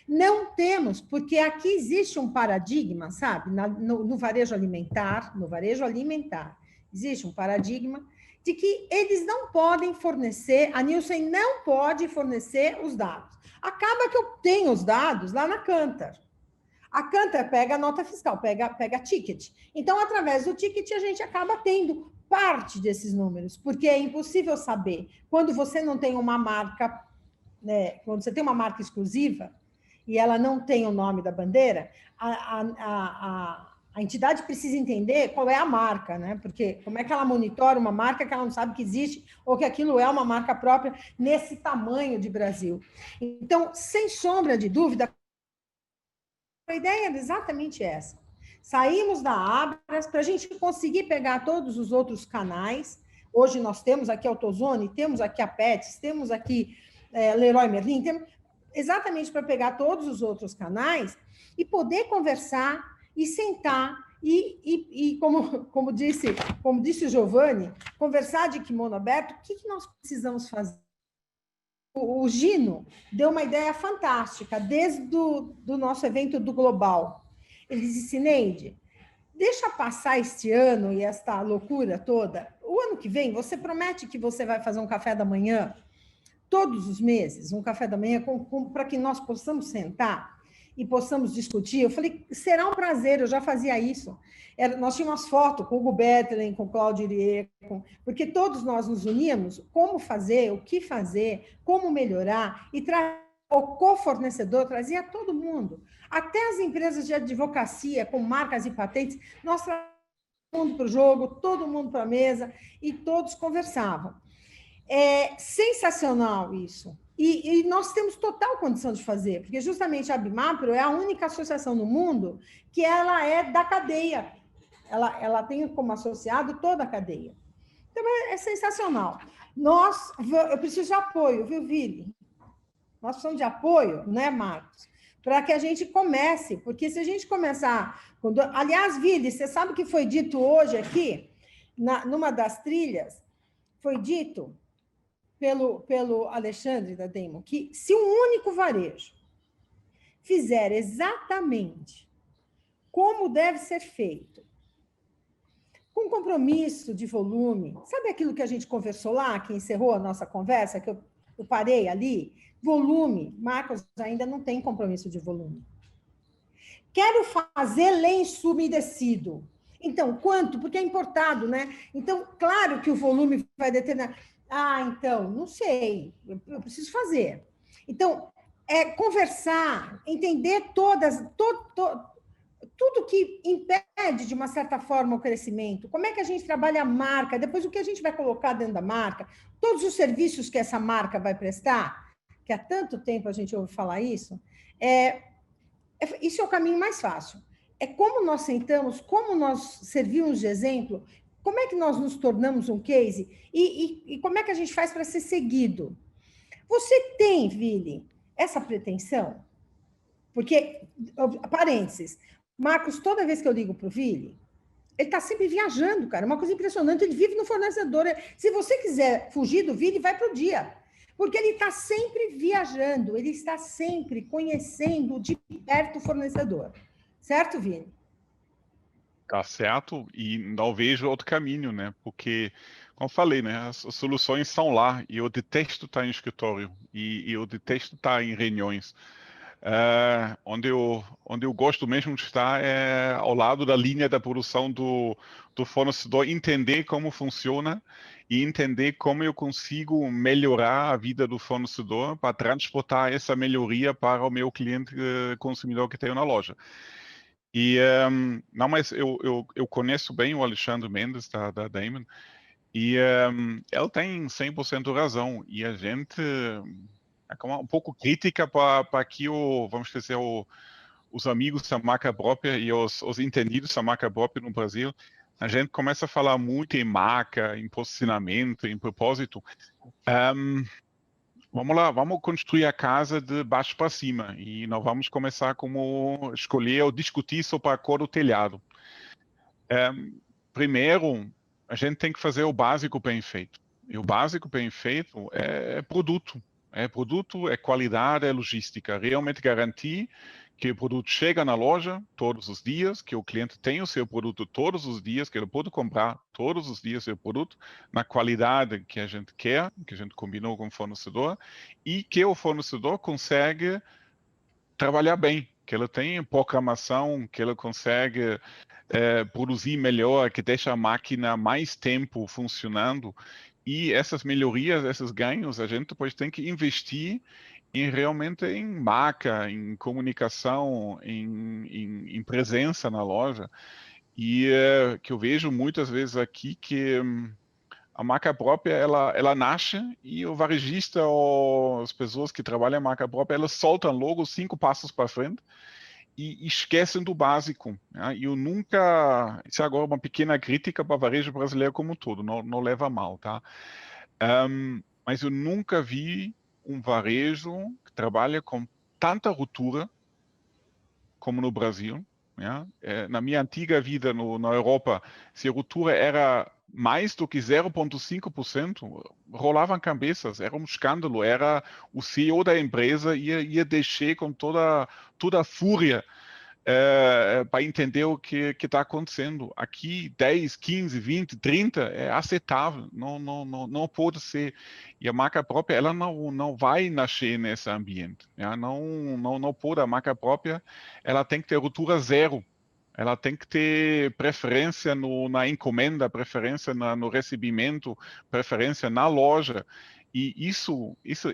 Não temos, porque aqui existe um paradigma, sabe, no varejo alimentar, existe um paradigma de que eles não podem fornecer, a Nielsen não pode fornecer os dados. Acaba que eu tenho os dados lá na Kantar. A Kantar pega a nota fiscal, pega ticket. Então, através do ticket, a gente acaba tendo parte desses números, porque é impossível saber. Quando você não tem uma marca, né, quando você tem uma marca exclusiva e ela não tem o nome da bandeira, a entidade precisa entender qual é a marca, né? Porque como é que ela monitora uma marca que ela não sabe que existe ou que aquilo é uma marca própria nesse tamanho de Brasil? Então, sem sombra de dúvida, a ideia era exatamente essa. Saímos da Abras para a gente conseguir pegar todos os outros canais. Hoje nós temos aqui a AutoZone, temos aqui a Pets, temos aqui Leroy Merlin, exatamente para pegar todos os outros canais e poder conversar e sentar e como disse o Giovanni, conversar de kimono aberto, o que nós precisamos fazer? O Gino deu uma ideia fantástica, desde do nosso evento do Global. Ele disse, Neide, deixa passar este ano e esta loucura toda. O ano que vem, você promete que você vai fazer um café da manhã, todos os meses, um café da manhã, para que nós possamos sentar e possamos discutir. Eu falei, será um prazer, eu já fazia isso. Nós tínhamos foto com o Hugo Bettelin, com o Claudio Irier, porque todos nós nos uníamos, como fazer, o que fazer, como melhorar, e o co-fornecedor trazia todo mundo, até as empresas de advocacia, com marcas e patentes, nós trazíamos todo mundo para o jogo, todo mundo para a mesa, e todos conversavam. É sensacional isso. E nós temos total condição de fazer, porque justamente a Abimapro é a única associação no mundo que ela é da cadeia. Ela tem como associado toda a cadeia. Então, é sensacional. Eu preciso de apoio, viu, Vili? Nós precisamos de apoio, né, Marcos? Para que a gente comece, porque se a gente começar... Aliás, Vili, você sabe o que foi dito hoje aqui, numa das trilhas? Foi dito pelo Alexandre da Demo, que se um único varejo fizer exatamente como deve ser feito, com compromisso de volume, sabe aquilo que a gente conversou lá, que encerrou a nossa conversa, que eu parei ali? Volume, Marcos ainda não tem compromisso de volume. Quero fazer lenço umedecido. Então, quanto? Porque é importado, né? Então, claro que o volume vai determinar... então, não sei, eu preciso fazer. Então, conversar, entender tudo que impede, de uma certa forma, o crescimento. Como é que a gente trabalha a marca, depois o que a gente vai colocar dentro da marca, todos os serviços que essa marca vai prestar, que há tanto tempo a gente ouve falar isso, isso é o caminho mais fácil. É como nós sentamos, como nós servimos de exemplo, como é que nós nos tornamos um case e como é que a gente faz para ser seguido. Você tem, Vili, essa pretensão? Porque, parênteses, Marcos, toda vez que eu ligo para o Vili, ele está sempre viajando, cara. É uma coisa impressionante. Ele vive no fornecedor. Se você quiser fugir do Vili, vai para o dia. Porque ele está sempre viajando, ele está sempre conhecendo de perto o fornecedor. Certo, Vini? Tá certo, e não vejo outro caminho, né? Porque, como eu falei, né? As soluções estão lá, e eu detesto estar em escritório, e eu detesto estar em reuniões. Onde eu gosto mesmo de estar é ao lado da linha da produção do fornecedor, entender como funciona e entender como eu consigo melhorar a vida do fornecedor para transportar essa melhoria para o meu cliente consumidor que tem na loja. E não, mas eu conheço bem o Alexandre Mendes da Damon e ele tem 100% razão, e a gente é um pouco crítica para que vamos dizer, os amigos da marca própria e os entendidos da marca própria no Brasil, a gente começa a falar muito em marca, em posicionamento, em propósito. Vamos lá, vamos construir a casa de baixo para cima e nós vamos começar como escolher ou discutir sobre a cor do telhado. Primeiro, a gente tem que fazer o básico bem feito. E o básico bem feito é produto. É produto, é qualidade, é logística. Realmente garantir que o produto chega na loja todos os dias, que o cliente tem o seu produto todos os dias, que ele pode comprar todos os dias o seu produto, na qualidade que a gente quer, que a gente combinou com o fornecedor, e que o fornecedor consegue trabalhar bem, que ele tem programação, que ele consegue produzir melhor, que deixa a máquina mais tempo funcionando. E essas melhorias, esses ganhos, a gente depois tem que investir realmente em marca, em comunicação, em presença na loja. E que eu vejo muitas vezes aqui que a marca própria, ela nasce e o varejista ou as pessoas que trabalham a marca própria, elas soltam logo 5 passos para frente e esquecem do básico. Né? E eu nunca... Isso é agora uma pequena crítica para o varejo brasileiro como um todo, não leva a mal, tá? Mas eu nunca vi um varejo que trabalha com tanta ruptura como no Brasil. Né? Na minha antiga vida na Europa, se a ruptura era mais do que 0,5%, rolavam cabeças, era um escândalo, era o CEO da empresa ia descer com toda a fúria para entender o que está acontecendo. Aqui, 10, 15, 20, 30 é aceitável, não pode ser. E a marca própria, ela não vai nascer nesse ambiente. Né? Não pode. A marca própria, ela tem que ter ruptura zero. Ela tem que ter preferência na encomenda, preferência no recebimento, preferência na loja. E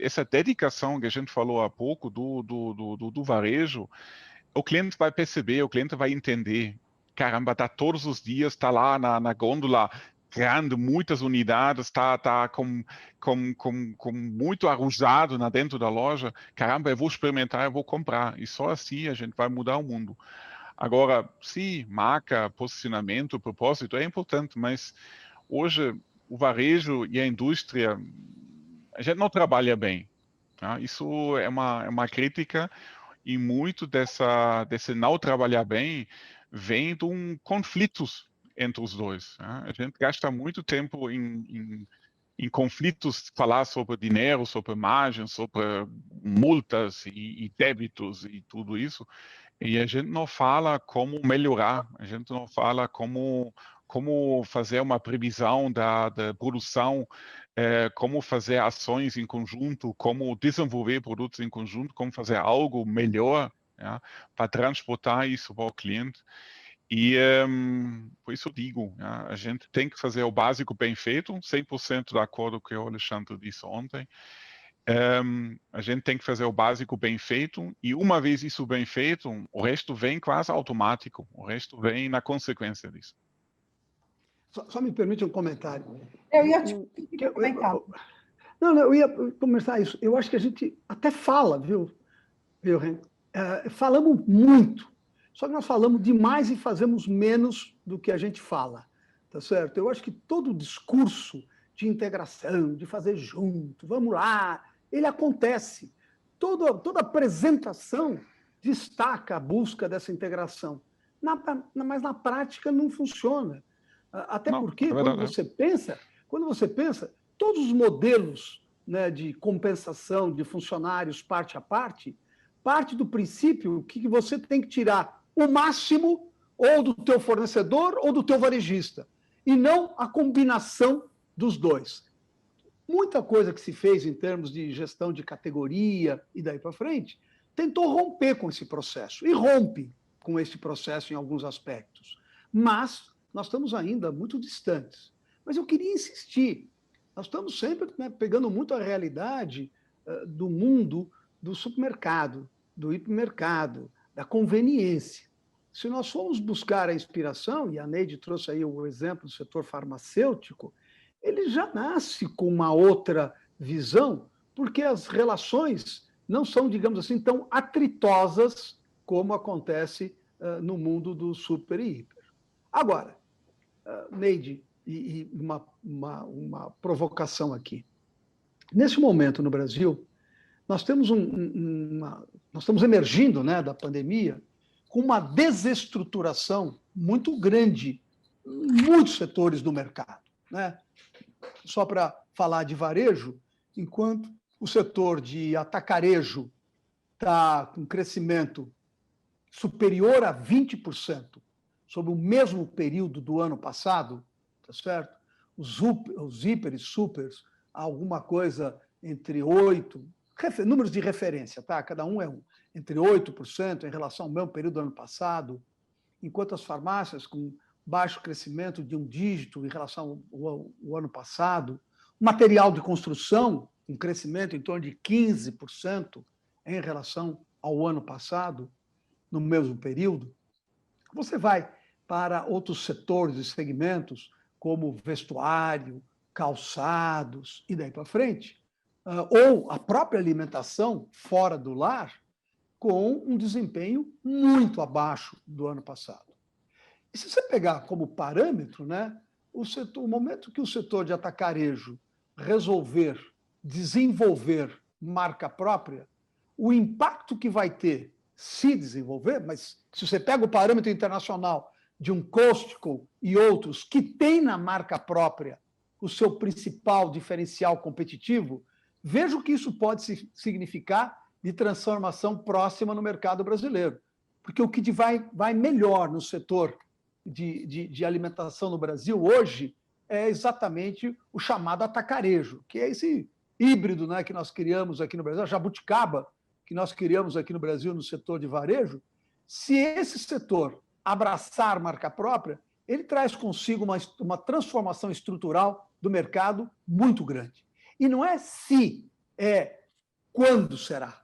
essa dedicação que a gente falou há pouco do varejo, o cliente vai perceber, o cliente vai entender. Caramba, tá todos os dias, tá lá na gôndola grande, muitas unidades, tá com muito arrojado dentro da loja. Caramba, eu vou experimentar, eu vou comprar. E só assim a gente vai mudar o mundo. Agora, sim, marca, posicionamento, propósito é importante, mas hoje o varejo e a indústria, a gente não trabalha bem. Tá? Isso é uma crítica, e muito desse não trabalhar bem vem de conflitos entre os dois. Né? A gente gasta muito tempo em conflitos, falar sobre dinheiro, sobre margem, sobre multas e débitos e tudo isso, e a gente não fala como melhorar, a gente não fala como fazer uma previsão da produção, como fazer ações em conjunto, como desenvolver produtos em conjunto, como fazer algo melhor, ja, para transportar isso para o cliente. E por isso eu digo, ja, a gente tem que fazer o básico bem feito, 100% de acordo com o que o Alexandre disse ontem. A gente tem que fazer o básico bem feito, e uma vez isso bem feito, o resto vem quase automático, o resto vem na consequência disso. Só me permite um comentário. Eu ia te comentar. Não, eu ia começar isso. Eu acho que a gente até fala, viu, Ren? Falamos muito, só que nós falamos demais e fazemos menos do que a gente fala, tá certo? Eu acho que todo o discurso de integração, de fazer junto, vamos lá, ele acontece. Toda apresentação destaca a busca dessa integração, mas na prática não funciona. Até porque, quando você pensa, todos os modelos, né, de compensação de funcionários parte a parte do princípio que você tem que tirar o máximo ou do teu fornecedor ou do teu varejista, e não a combinação dos dois. Muita coisa que se fez em termos de gestão de categoria e daí para frente, tentou romper com esse processo, e rompe com esse processo em alguns aspectos. Mas nós estamos ainda muito distantes. Mas eu queria insistir, nós estamos sempre, né, pegando muito a realidade do mundo do supermercado, do hipermercado, da conveniência. Se nós formos buscar a inspiração, e a Neide trouxe aí o exemplo do setor farmacêutico, ele já nasce com uma outra visão, porque as relações não são, digamos assim, tão atritosas como acontece no mundo do super e hiper. Agora, Neide, e uma provocação aqui. Nesse momento no Brasil, nós temos nós estamos emergindo, né, da pandemia com uma desestruturação muito grande em muitos setores do mercado, né? Só para falar de varejo, enquanto o setor de atacarejo está com crescimento superior a 20% sobre o mesmo período do ano passado, tá certo? Os hiper e supers, alguma coisa entre 8%, números de referência, tá? Cada um é um, entre 8% em relação ao mesmo período do ano passado, enquanto as farmácias com baixo crescimento de 1 dígito em relação ao ano passado, material de construção com crescimento em torno de 15% em relação ao ano passado, no mesmo período. Você vai para outros setores e segmentos, como vestuário, calçados e daí para frente, ou a própria alimentação fora do lar, com um desempenho muito abaixo do ano passado. E se você pegar como parâmetro, né, o momento que o setor de atacarejo resolver desenvolver marca própria, o impacto que vai ter se desenvolver, mas se você pega o parâmetro internacional de um Costco e outros que tem na marca própria o seu principal diferencial competitivo, veja o que isso pode significar de transformação próxima no mercado brasileiro. Porque o que vai melhor no setor de alimentação no Brasil hoje é exatamente o chamado atacarejo, que é esse híbrido, né, que nós criamos aqui no Brasil, a jabuticaba que nós criamos aqui no Brasil no setor de varejo. Se esse setor abraçar marca própria, ele traz consigo uma transformação estrutural do mercado muito grande. E não é se, é quando será.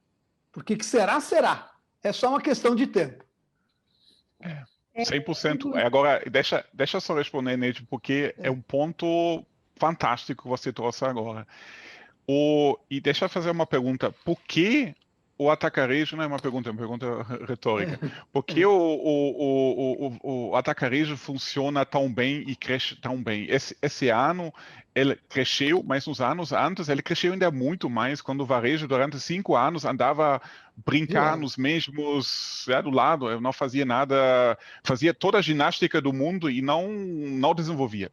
Porque que será, será. É só uma questão de tempo. 100%. Agora, deixa eu só responder, Neide, porque é um ponto fantástico que você trouxe agora. E deixa eu fazer uma pergunta. Por que o atacarejo, não é uma pergunta retórica, por que o atacarejo funciona tão bem e cresce tão bem? Esse ano ele cresceu, mas nos anos antes ele cresceu ainda muito mais, quando o varejo durante 5 anos andava brincar nos mesmos, do lado, eu não fazia nada, fazia toda a ginástica do mundo e não desenvolvia.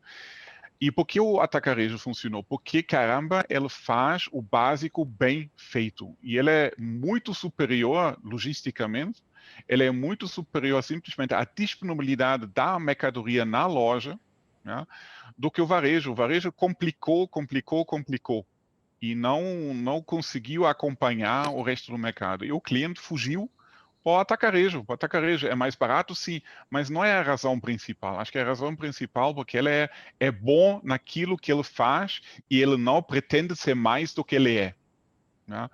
E por que o atacarejo funcionou? Porque, caramba, ele faz o básico bem feito. E ele é muito superior, logisticamente, ele é muito superior simplesmente à disponibilidade da mercadoria na loja, né, do que o varejo. O varejo complicou. E não conseguiu acompanhar o resto do mercado. E o cliente fugiu para o atacarejo. O atacarejo é mais barato, sim, mas não é a razão principal. Acho que a razão principal porque ele é bom naquilo que ele faz e ele não pretende ser mais do que ele é. Né?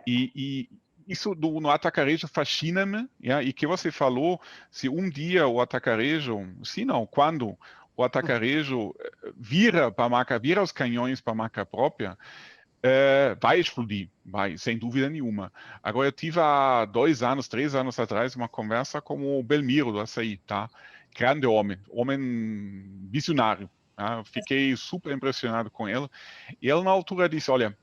E isso no atacarejo fascina-me. E que você falou, se um dia o atacarejo, quando o atacarejo vira os canhões para a marca própria, Vai explodir, vai, sem dúvida nenhuma. Agora, eu tive há 2 anos, 3 anos atrás, uma conversa com o Belmiro do Açaí, tá? Grande homem visionário. Tá? Eu fiquei super impressionado com ele. E ele, na altura, disse: olha,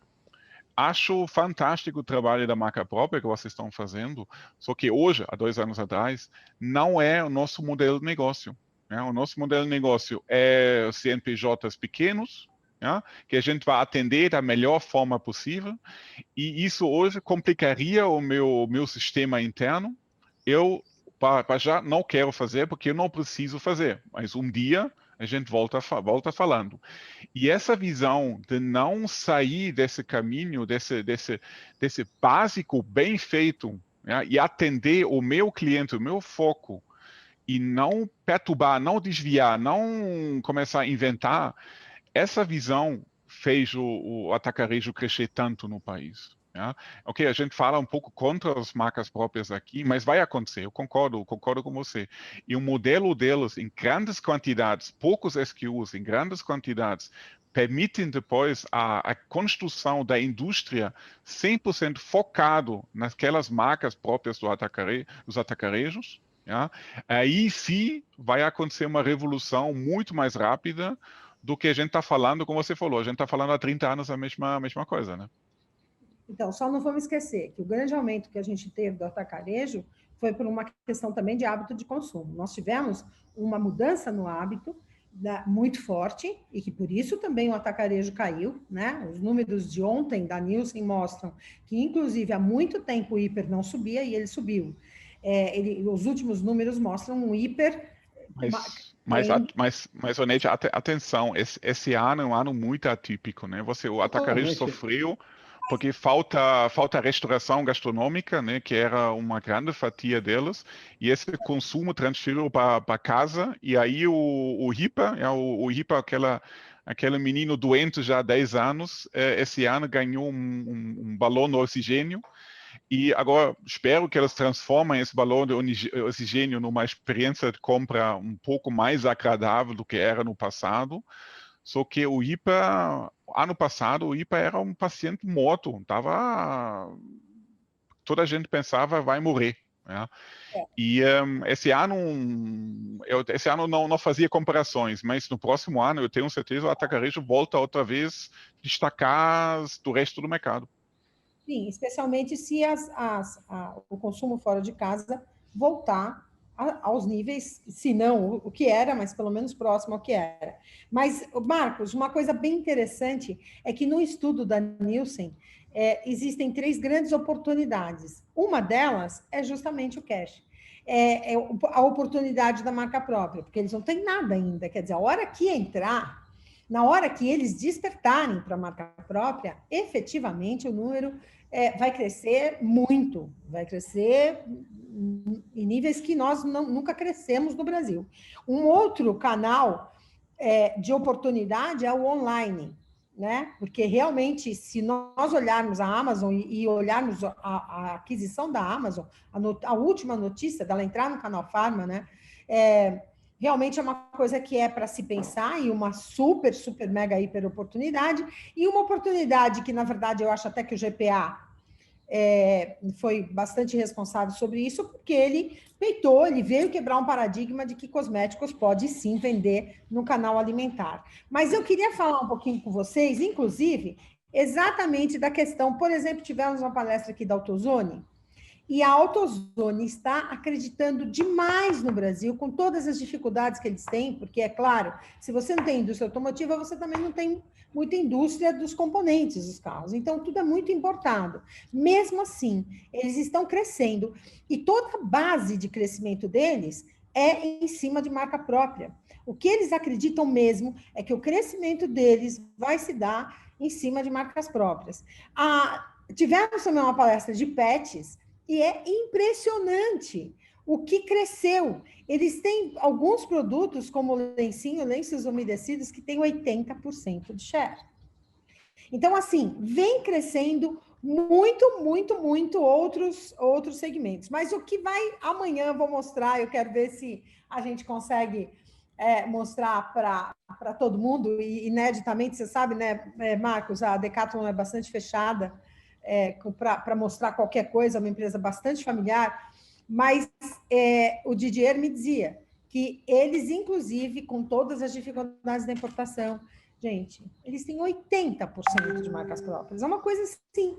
acho fantástico o trabalho da marca própria que vocês estão fazendo, só que hoje, há 2 anos atrás, não é o nosso modelo de negócio. Né? O nosso modelo de negócio é CNPJs pequenos, que a gente vai atender da melhor forma possível, e isso hoje complicaria o meu sistema interno. Eu, para já, não quero fazer, porque eu não preciso fazer, mas um dia a gente volta falando. E essa visão de não sair desse caminho, desse básico bem feito, e atender o meu cliente, o meu foco, e não perturbar, não desviar, não começar a inventar, essa visão fez o atacarejo crescer tanto no país. Ok, a gente fala um pouco contra as marcas próprias aqui, mas vai acontecer, eu concordo com você. E o modelo deles, em grandes quantidades, poucos SKUs, em grandes quantidades, permitem depois a construção da indústria 100% focado naquelas marcas próprias dos atacarejos. Aí sim vai acontecer uma revolução muito mais rápida do que a gente está falando, como você falou, a gente está falando há 30 anos a mesma coisa, né? Então, só não vamos esquecer que o grande aumento que a gente teve do atacarejo foi por uma questão também de hábito de consumo. Nós tivemos uma mudança no hábito muito forte e que por isso também o atacarejo caiu, né? Os números de ontem da Nielsen mostram que, inclusive, há muito tempo o hiper não subia e ele subiu. Os últimos números mostram um hiper... Mas Onete, atenção, esse ano é um ano muito atípico, né? O atacarejo sofreu porque falta restauração gastronômica, né? Que era uma grande fatia deles, e esse consumo transferiu para casa, e aí o HIPA, o HIPA, aquele menino doente já há 10 anos, esse ano ganhou um balão de oxigênio. E agora espero que eles transformem esse balão de oxigênio numa experiência de compra um pouco mais agradável do que era no passado. Só que o IPA, ano passado, o IPA era um paciente morto. Toda a gente pensava vai morrer. Né? E esse ano não fazia comparações, mas no próximo ano eu tenho certeza o atacarejo volta outra vez a destacar do resto do mercado. Sim, especialmente se o consumo fora de casa voltar aos níveis, se não o que era, mas pelo menos próximo ao que era. Mas, Marcos, uma coisa bem interessante é que no estudo da Nielsen existem 3 grandes oportunidades. Uma delas é justamente o cash. A oportunidade da marca própria, porque eles não têm nada ainda. Quer dizer, a hora que entrar, na hora que eles despertarem para a marca própria, efetivamente o número vai crescer muito, vai crescer em níveis que nós nunca crescemos no Brasil. Um outro canal de oportunidade é o online, né? Porque realmente, se nós olharmos a Amazon e olharmos a aquisição da Amazon, a última notícia dela entrar no canal Pharma, né? Realmente é uma coisa que é para se pensar e uma super, super, mega, hiper oportunidade. E uma oportunidade que, na verdade, eu acho até que o GPA foi bastante responsável sobre isso, porque ele peitou, ele veio quebrar um paradigma de que cosméticos pode sim vender no canal alimentar. Mas eu queria falar um pouquinho com vocês, inclusive, exatamente da questão, por exemplo, tivemos uma palestra aqui da AutoZone, e a AutoZone está acreditando demais no Brasil, com todas as dificuldades que eles têm, porque, é claro, se você não tem indústria automotiva, você também não tem muita indústria dos componentes dos carros. Então, tudo é muito importado. Mesmo assim, eles estão crescendo, e toda a base de crescimento deles é em cima de marca própria. O que eles acreditam mesmo é que o crescimento deles vai se dar em cima de marcas próprias. Tivemos também uma palestra de pets, e é impressionante o que cresceu. Eles têm alguns produtos, como lenços umedecidos, que têm 80% de share. Então, assim, vem crescendo muito outros segmentos. Mas o que vai amanhã, eu vou mostrar, eu quero ver se a gente consegue mostrar para todo mundo, e ineditamente, você sabe, né, Marcos, a Decathlon é bastante fechada para mostrar qualquer coisa, é uma empresa bastante familiar, mas o Didier me dizia que eles, inclusive, com todas as dificuldades da importação, gente, eles têm 80% de marcas próprias. É uma coisa, assim,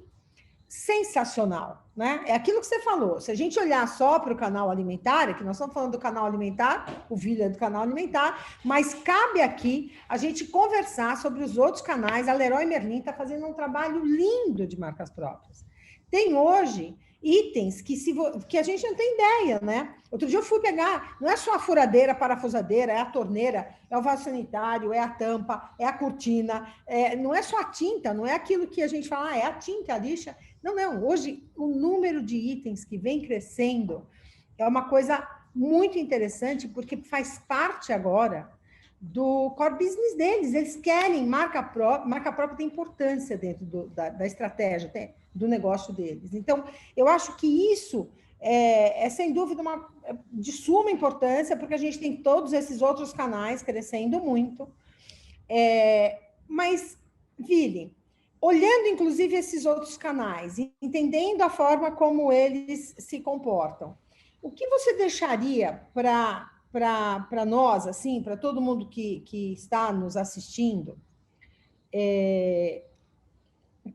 sensacional, né? É aquilo que você falou. Se a gente olhar só para o canal alimentar, que nós estamos falando do canal alimentar, o vídeo é do canal alimentar, mas cabe aqui a gente conversar sobre os outros canais. A Leroy Merlin está fazendo um trabalho lindo de marcas próprias. Tem hoje itens que a gente não tem ideia, né? Outro dia eu fui pegar, não é só a furadeira, a parafusadeira, é a torneira, é o vaso sanitário, é a tampa, é a cortina, não é só a tinta, não é aquilo que a gente fala, é a tinta, a lixa. Não, não. Hoje, o número de itens que vem crescendo é uma coisa muito interessante, porque faz parte agora do core business deles. Eles querem marca própria tem importância dentro da estratégia do negócio deles. Então, eu acho que isso é sem dúvida de suma importância, porque a gente tem todos esses outros canais crescendo muito. Mas, Vili, olhando, inclusive, esses outros canais, entendendo a forma como eles se comportam, o que você deixaria para nós, assim, para todo mundo que está nos assistindo,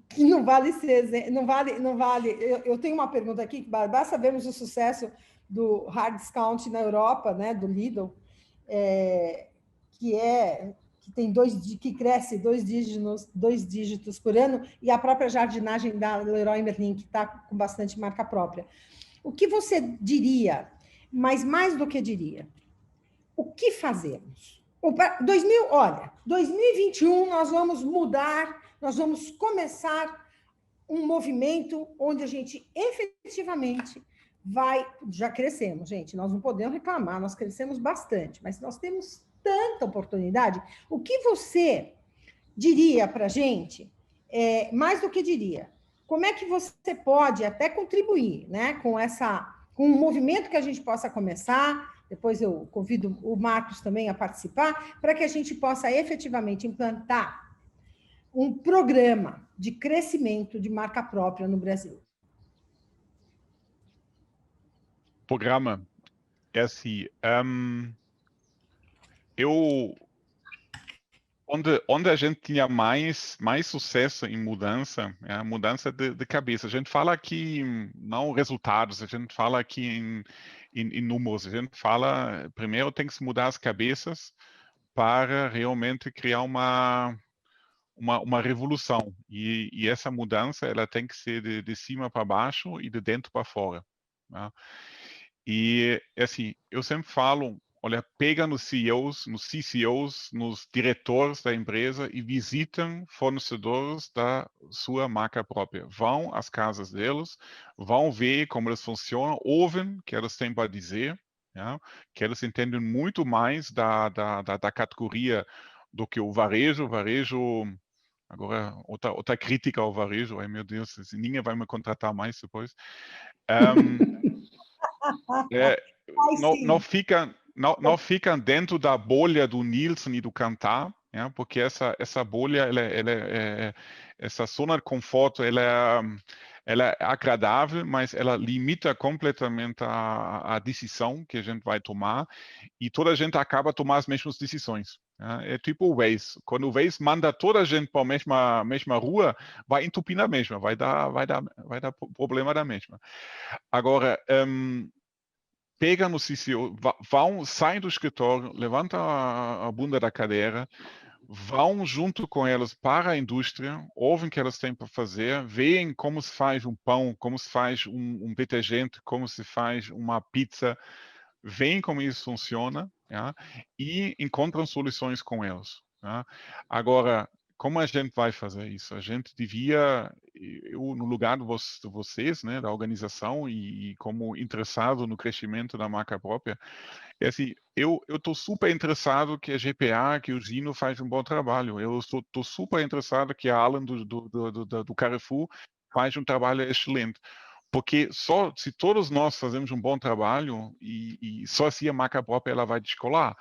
que não vale ser, não vale. Eu tenho uma pergunta aqui, que basta vermos o sucesso do hard discount na Europa, né, do Lidl, que cresce 2 dígitos por ano, e a própria jardinagem da Leroy Merlin, que está com bastante marca própria. O que você diria, mas mais do que diria, o que fazemos? 2021 nós vamos mudar, nós vamos começar um movimento onde a gente efetivamente já crescemos, gente, nós não podemos reclamar, nós crescemos bastante, mas nós temos tanta oportunidade. O que você diria para a gente, mais do que diria, como é que você pode até contribuir, né, com um movimento que a gente possa começar? Depois eu convido o Marcos também a participar, para que a gente possa efetivamente implantar um programa de crescimento de marca própria no Brasil. Programa é assim, onde a gente tinha mais sucesso em mudança, é a mudança de cabeça. A gente fala aqui não resultados, a gente fala aqui em números. A gente fala, primeiro tem que se mudar as cabeças para realmente criar uma revolução. E essa mudança ela tem que ser de cima para baixo e de dentro para fora. Né? E assim, eu sempre falo, olha, pega nos CEOs, nos CCOs, nos diretores da empresa e visitam fornecedores da sua marca própria. Vão às casas deles, vão ver como eles funcionam, ouvem o que eles têm para dizer, ja? Que eles entendem muito mais da categoria do que o varejo. O varejo, agora, outra crítica ao varejo, ai meu Deus, ninguém vai me contratar mais depois. Não ficam dentro da bolha do Nielsen e do Kantar, porque essa bolha, essa zona de conforto, ela é agradável, mas ela limita completamente a decisão que a gente vai tomar, e toda a gente acaba tomando as mesmas decisões. É tipo o Waze. Quando o Waze manda toda a gente para a mesma rua, vai entupir na mesma, vai dar problema da mesma. Agora, pega no CCO, saem do escritório, levantam a bunda da cadeira, vão junto com elas para a indústria, ouvem o que elas têm para fazer, veem como se faz um pão, como se faz um detergente, como se faz uma pizza, veem como isso funciona, e encontram soluções com elas. Agora, como a gente vai fazer isso? A gente devia, no lugar de vocês, né, da organização e como interessado no crescimento da marca própria, é assim, eu estou super interessado que a GPA, que o Gino faz um bom trabalho. Eu estou super interessado que a Alan do Carrefour faz um trabalho excelente. Porque só se todos nós fazemos um bom trabalho e só assim a marca própria ela vai descolar.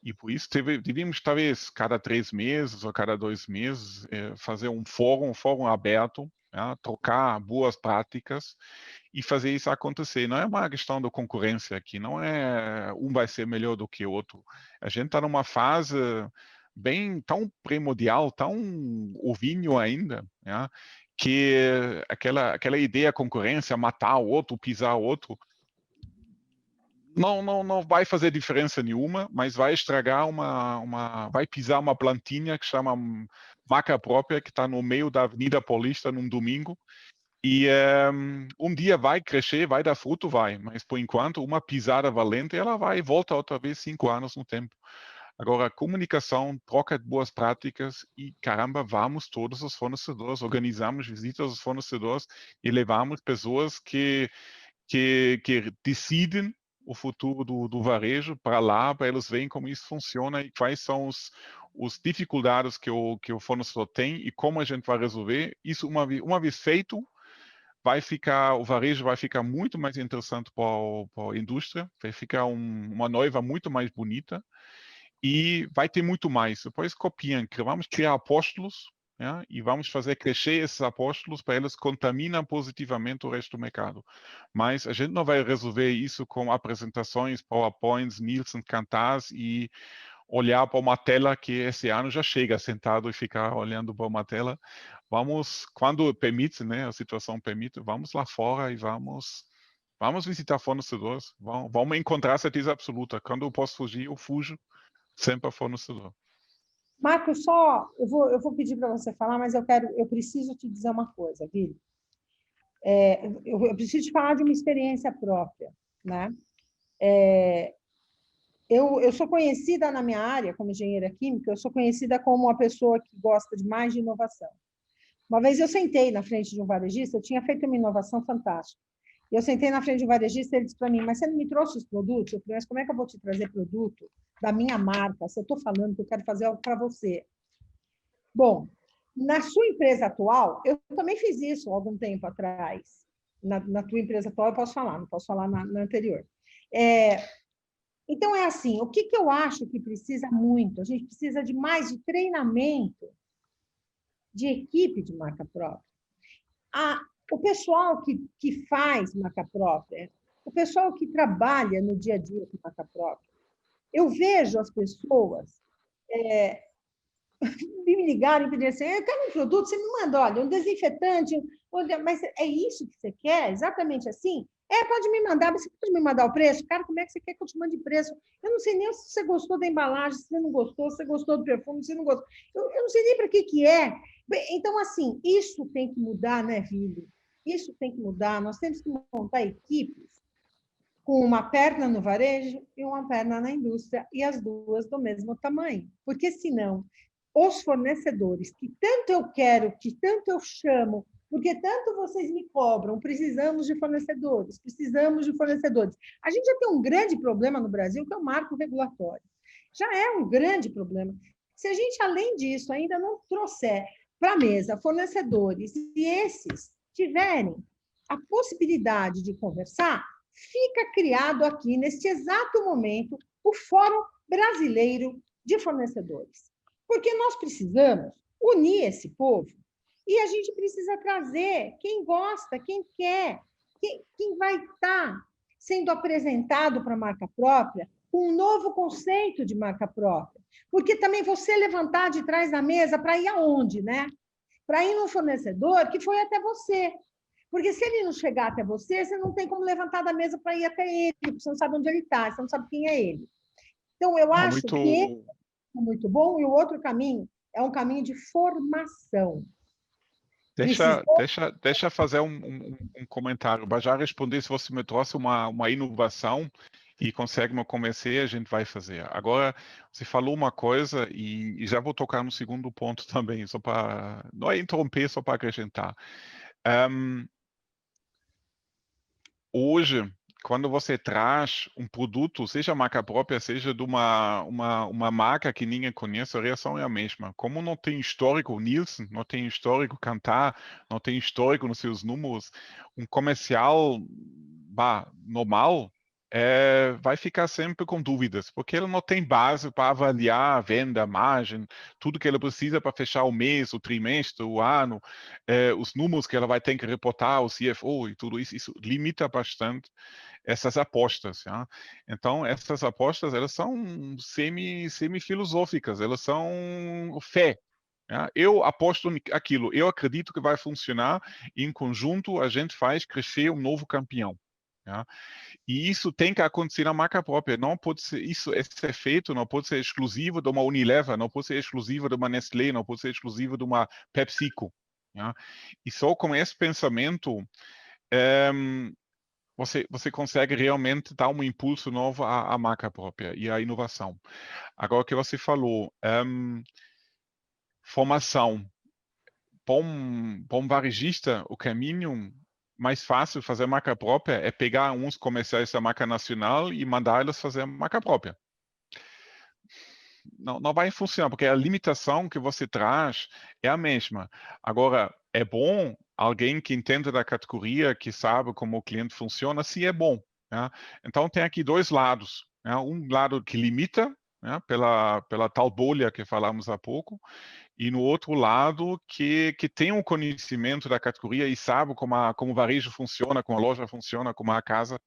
E por isso devíamos, talvez, cada 3 meses ou cada 2 meses, fazer um fórum aberto, ja, trocar boas práticas e fazer isso acontecer. Não é uma questão de concorrência aqui, não é um vai ser melhor do que o outro. A gente está numa fase bem tão primordial, tão ovinho ainda, ja, que aquela ideia concorrência, matar o outro, pisar o outro, não vai fazer diferença nenhuma, mas vai estragar vai pisar uma plantinha que chama Marca Própria, que está no meio da Avenida Paulista num domingo, e um dia vai crescer, vai dar fruto, vai, mas por enquanto uma pisada valente, ela vai e volta outra vez 5 anos no tempo. Agora, comunicação, troca de boas práticas e, caramba, vamos todos os fornecedores, organizamos visitas aos fornecedores e levamos pessoas que decidem o futuro do varejo para lá, para eles verem como isso funciona e quais são os dificuldades que o fornecedor tem e como a gente vai resolver. Isso, uma vez feito, o varejo vai ficar muito mais interessante para a indústria, vai ficar uma noiva muito mais bonita e vai ter muito mais. Depois copiam, vamos criar apóstolos, ja, e vamos fazer crescer esses apóstolos para eles contaminam positivamente o resto do mercado. Mas a gente não vai resolver isso com apresentações, PowerPoints, Nielsen, Kantar e olhar para uma tela que esse ano já chega sentado e ficar olhando para uma tela. Vamos, quando permite, né, a situação permite, vamos lá fora e vamos visitar fornecedores, vamos encontrar certeza absoluta. Quando eu posso fugir, eu fujo sempre a fornecedor. Marcos, eu vou pedir para você falar, mas eu preciso te dizer uma coisa, Vili. Eu preciso te falar de uma experiência própria, né? Eu sou conhecida na minha área, como engenheira química, eu sou conhecida como uma pessoa que gosta demais de inovação. Uma vez eu sentei na frente de um varejista, eu tinha feito uma inovação fantástica. E eu sentei na frente de um varejista e ele disse para mim, mas você não me trouxe os produtos? Eu falei, mas como é que eu vou te trazer produto da minha marca? Se eu estou falando que eu quero fazer algo para você. Bom, na sua empresa atual, eu também fiz isso há algum tempo atrás. Na tua empresa atual eu posso falar, não posso falar na anterior. Então, é assim, o que eu acho que precisa muito? A gente precisa de mais de treinamento de equipe de marca própria. O pessoal que faz marca própria, o pessoal que trabalha no dia a dia com marca própria, eu vejo as pessoas me ligarem e pedirem assim, eu quero um produto, você me manda, olha, um desinfetante, mas é isso que você quer? Exatamente assim? Pode me mandar, mas você pode me mandar o preço? Cara, como é que você quer que eu te mande preço? Eu não sei nem se você gostou da embalagem, se você não gostou, se você gostou do perfume, se você não gostou. Eu não sei nem para que é. Então, assim, isso tem que mudar, né, Vili? Isso tem que mudar. Nós temos que montar equipes com uma perna no varejo e uma perna na indústria, e as duas do mesmo tamanho. Porque, senão, os fornecedores, que tanto eu quero, que tanto eu chamo, porque tanto vocês me cobram, precisamos de fornecedores, precisamos de fornecedores. A gente já tem um grande problema no Brasil, que é o marco regulatório. Já é um grande problema. Se a gente, além disso, ainda não trouxer para a mesa fornecedores, e esses tiverem a possibilidade de conversar, fica criado aqui, neste exato momento, o Fórum Brasileiro de Fornecedores. Porque nós precisamos unir esse povo e a gente precisa trazer quem gosta, quem quer, quem vai estar sendo apresentado para a marca própria com um novo conceito de marca própria. Porque também você levantar de trás da mesa para ir aonde, né? Para ir no fornecedor que foi até você. Porque se ele não chegar até você, você não tem como levantar da mesa para ir até ele, porque você não sabe onde ele está, você não sabe quem é ele. Então, eu acho que esse é muito bom, e o outro caminho é um caminho de formação. Deixa fazer um comentário. Para já responder, se você me trouxe uma inovação e consegue me convencer, a gente vai fazer. Agora, você falou uma coisa e já vou tocar no segundo ponto também, só para não é interromper, só para acrescentar. Hoje, quando você traz um produto, seja marca própria, seja de uma marca que ninguém conhece, a reação é a mesma. Como não tem histórico Nielsen, não tem histórico Kantar, não tem histórico nos seus números, um comercial normal vai ficar sempre com dúvidas, porque ele não tem base para avaliar a venda, a margem, tudo que ele precisa para fechar o mês, o trimestre, o ano, os números que ela vai ter que reportar ao CFO e tudo isso, isso limita bastante essas apostas. Ja? Então, essas apostas, elas são semi-filosóficas, elas são fé. Ja? Eu aposto naquilo, eu acredito que vai funcionar, e em conjunto a gente faz crescer um novo campeão. Ja? E isso tem que acontecer na marca própria. Não pode ser esse efeito não pode ser exclusivo de uma Unilever, não pode ser exclusivo de uma Nestlé, não pode ser exclusivo de uma PepsiCo. Ja? E só com esse pensamento você consegue realmente dar um impulso novo à marca própria e à inovação. Agora, o que você falou, formação. Para um varejista, o caminho mais fácil de fazer marca própria é pegar uns comerciais da marca nacional e mandar eles fazer marca própria. Não vai funcionar, porque a limitação que você traz é a mesma. Agora, é bom alguém que entende da categoria, que sabe como o cliente funciona, se é bom. Né? Então, tem aqui dois lados. Né? Um lado que limita, né? pela tal bolha que falamos há pouco, e no outro lado que tem um conhecimento da categoria e sabe como o varejo funciona, como a loja funciona, como a casa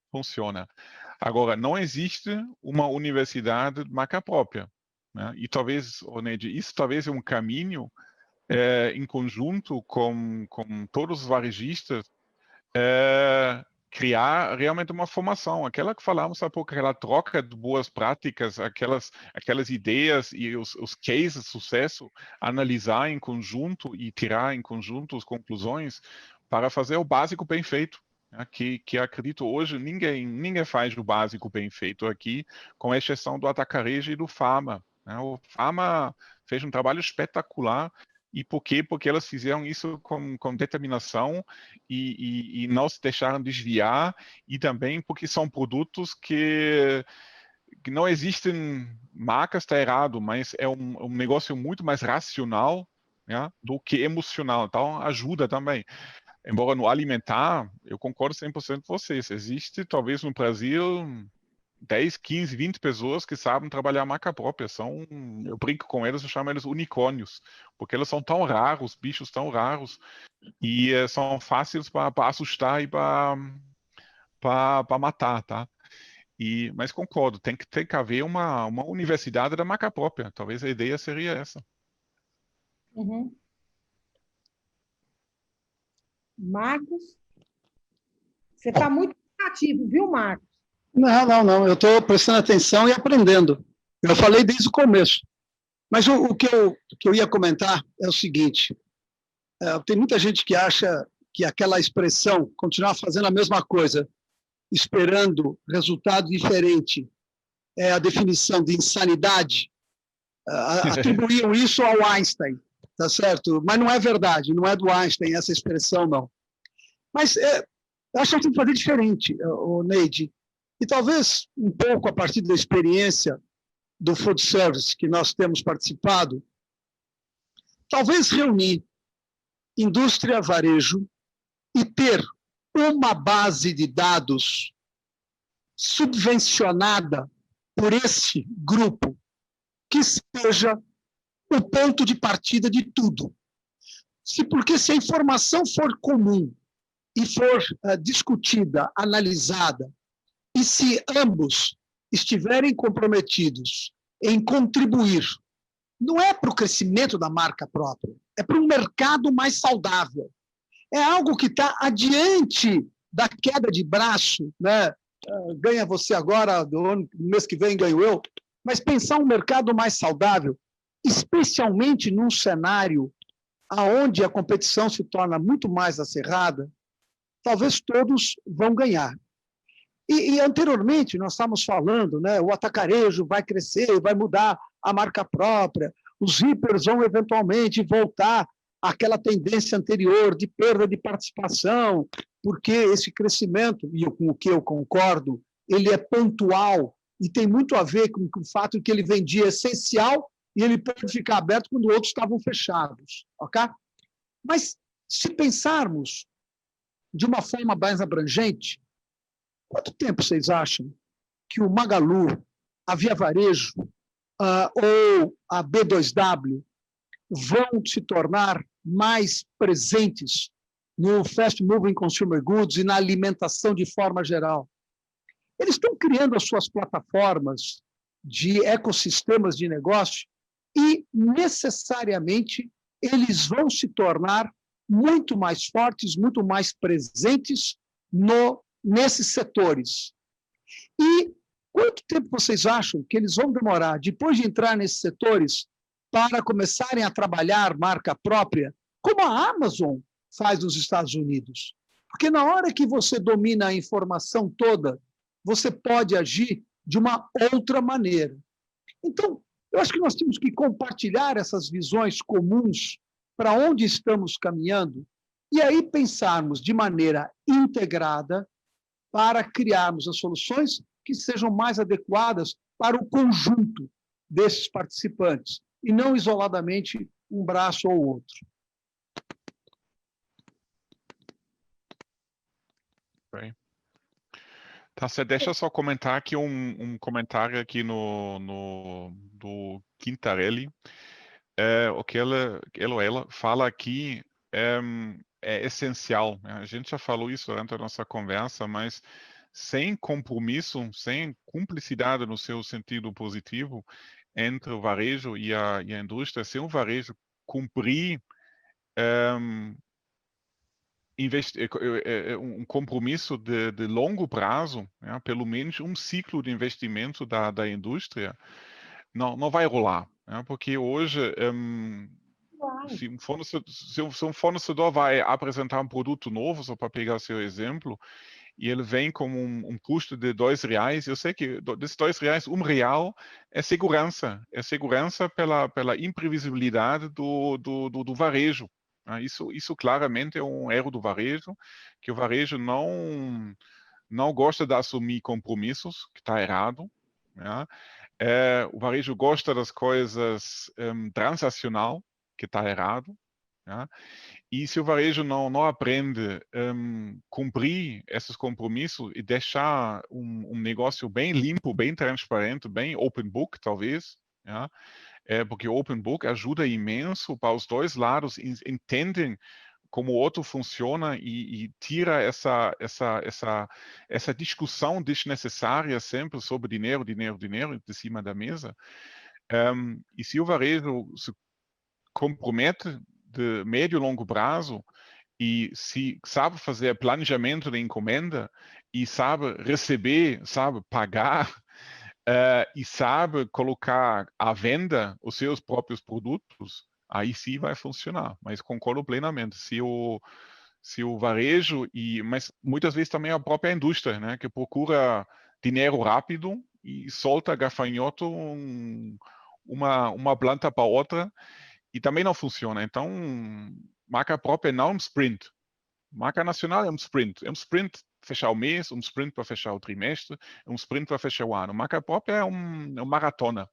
funciona. Agora, não existe uma universidade de marca própria. Né? E talvez, Neide, isso talvez é um caminho em conjunto com todos os varejistas, criar realmente uma formação, aquela que falamos há pouco, aquela troca de boas práticas, aquelas ideias e os cases de sucesso, analisar em conjunto e tirar em conjunto as conclusões para fazer o básico bem feito. Né? Que acredito hoje ninguém faz o básico bem feito aqui, com exceção do Atacarejo e do Pharma. Né? O Pharma fez um trabalho espetacular. E por quê? Porque elas fizeram isso com determinação e não se deixaram desviar, e também porque são produtos que não existem marcas, está errado, mas é um negócio muito mais racional, né, do que emocional. Então, ajuda também. Embora no alimentar, eu concordo 100% com vocês. Existe, talvez no Brasil, 10, 15, 20 pessoas que sabem trabalhar a marca própria. Eu brinco com eles, eu chamo eles unicórnios, porque eles são tão raros, bichos tão raros, e são fáceis para assustar e para matar, tá? Mas concordo, tem que haver uma universidade da marca própria. Talvez a ideia seria essa. Uhum. Marcos? Você está muito ativo, viu, Marcos? Não. Eu estou prestando atenção e aprendendo. Eu falei desde o começo. Mas o que eu ia comentar é o seguinte. Tem muita gente que acha que aquela expressão, continuar fazendo a mesma coisa, esperando resultado diferente, é a definição de insanidade. Atribuíam isso ao Einstein, tá certo? Mas não é verdade, não é do Einstein essa expressão, não. Mas eu acho que tem que fazer diferente, Neide. E talvez um pouco a partir da experiência do food service que nós temos participado, talvez reunir indústria, varejo e ter uma base de dados subvencionada por esse grupo que seja o ponto de partida de tudo. Porque se a informação for comum e for discutida, analisada, e se ambos estiverem comprometidos em contribuir, não é para o crescimento da marca própria, é para um mercado mais saudável. É algo que está adiante da queda de braço, né? Ganha você agora, no mês que vem ganho eu, mas pensar um mercado mais saudável, especialmente num cenário onde a competição se torna muito mais acirrada, talvez todos vão ganhar. E anteriormente nós estávamos falando, né, o atacarejo vai crescer, vai mudar a marca própria, os hipers vão eventualmente voltar àquela tendência anterior de perda de participação, porque esse crescimento, e com o que eu concordo, ele é pontual e tem muito a ver com o fato de que ele vendia essencial e ele pode ficar aberto quando outros estavam fechados. Okay? Mas, se pensarmos de uma forma mais abrangente, Quanto tempo vocês acham que o Magalu, a Via Varejo ou a B2W vão se tornar mais presentes no fast moving consumer goods e na alimentação de forma geral? Eles estão criando as suas plataformas de ecossistemas de negócio e, necessariamente, eles vão se tornar muito mais fortes, muito mais presentes nesses setores. E quanto tempo vocês acham que eles vão demorar, depois de entrar nesses setores, para começarem a trabalhar marca própria, como a Amazon faz nos Estados Unidos? Porque na hora que você domina a informação toda, você pode agir de uma outra maneira. Então, eu acho que nós temos que compartilhar essas visões comuns para onde estamos caminhando e aí pensarmos de maneira integrada para criarmos as soluções que sejam mais adequadas para o conjunto desses participantes e não isoladamente um braço ou outro. Bem. Tá certo, deixa eu só comentar aqui um comentário aqui do Quintarelli. O que ela fala aqui é essencial, né? A gente já falou isso durante a nossa conversa, mas sem compromisso, sem cumplicidade no seu sentido positivo entre o varejo e a indústria, sem o varejo cumprir um compromisso de longo prazo, né? Pelo menos um ciclo de investimento da indústria, não vai rolar, né? Porque hoje, se um fornecedor vai apresentar um produto novo, só para pegar seu exemplo, e ele vem com um custo de R$2, eu sei que desses R$2, R$1 é segurança pela imprevisibilidade do varejo. Isso claramente é um erro do varejo, que o varejo não gosta de assumir compromissos, que está errado, né? O varejo gosta das coisas transacional, que está errado, né? E se o varejo não aprende cumprir esses compromissos e deixar um negócio bem limpo, bem transparente, bem open book, talvez, né? Porque o open book ajuda imenso para os dois lados entendem como o outro funciona e tira essa discussão desnecessária sempre sobre dinheiro de cima da mesa. E se o varejo se compromete de médio e longo prazo e se sabe fazer planejamento de encomenda e sabe receber, sabe pagar, e sabe colocar à venda os seus próprios produtos, aí sim vai funcionar. Mas concordo plenamente. Se o varejo, mas muitas vezes também a própria indústria, né, que procura dinheiro rápido e solta gafanhoto uma planta para outra e também não funciona. Então, marca própria não é um sprint. Marca nacional é um sprint. É um sprint fechar o mês, um sprint para fechar o trimestre, um sprint para fechar o ano. Marca própria é uma maratona.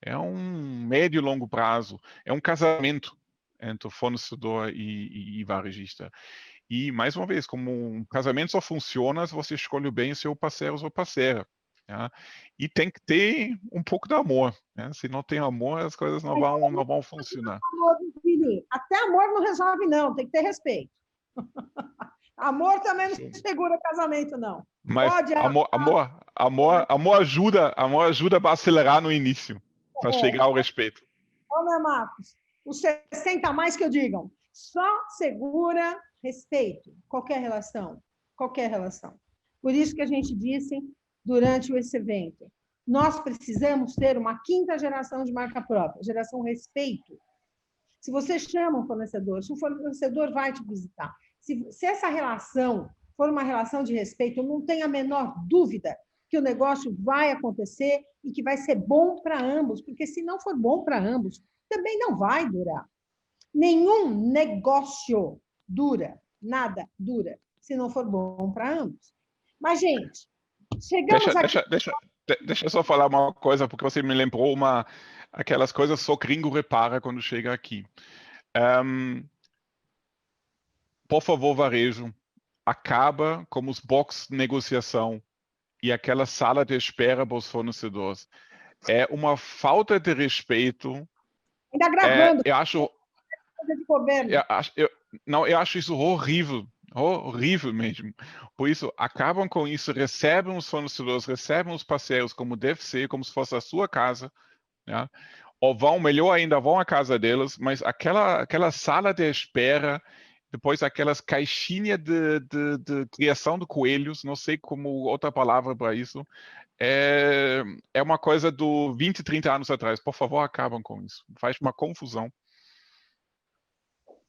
É um médio e longo prazo. É um casamento entre o fornecedor e varejista. E, mais uma vez, como um casamento só funciona se você escolhe bem seu parceiro ou sua parceira. Tá? E tem que ter um pouco de amor. Né? Se não tem amor, as coisas não vão funcionar. Até amor não resolve, não. Tem que ter respeito. Amor também não segura casamento, não. Mas amor ajuda para acelerar no início, para chegar ao respeito. Ô, Marcos, os 60 a mais que eu digam, só segura respeito, qualquer relação. Por isso que a gente disse durante esse evento, nós precisamos ter uma quinta geração de marca própria, geração respeito. Se você chama um fornecedor, se o fornecedor vai te visitar, se essa relação for uma relação de respeito, eu não tenho a menor dúvida que o negócio vai acontecer e que vai ser bom para ambos, porque se não for bom para ambos, também não vai durar. Nenhum negócio dura, nada dura, se não for bom para ambos. Mas, gente, chegamos aqui... Deixa eu só falar uma coisa, porque você me lembrou aquelas coisas só gringo repara quando chega aqui. Por favor, varejo, acaba com os box de negociação e aquela sala de espera para os fornecedores. É uma falta de respeito. Ainda gravando, Eu acho, coisa de governo. eu acho isso horrível, horrível mesmo. Por isso, acabam com isso, recebem os fornecedores, recebem os parceiros como deve ser, como se fosse a sua casa, né? Ou vão, melhor ainda, vão à casa deles, mas aquela sala de espera, depois aquelas caixinhas de criação de coelhos, não sei como outra palavra para isso, é uma coisa do 20, 30 anos atrás. Por favor, acabam com isso. Faz uma confusão.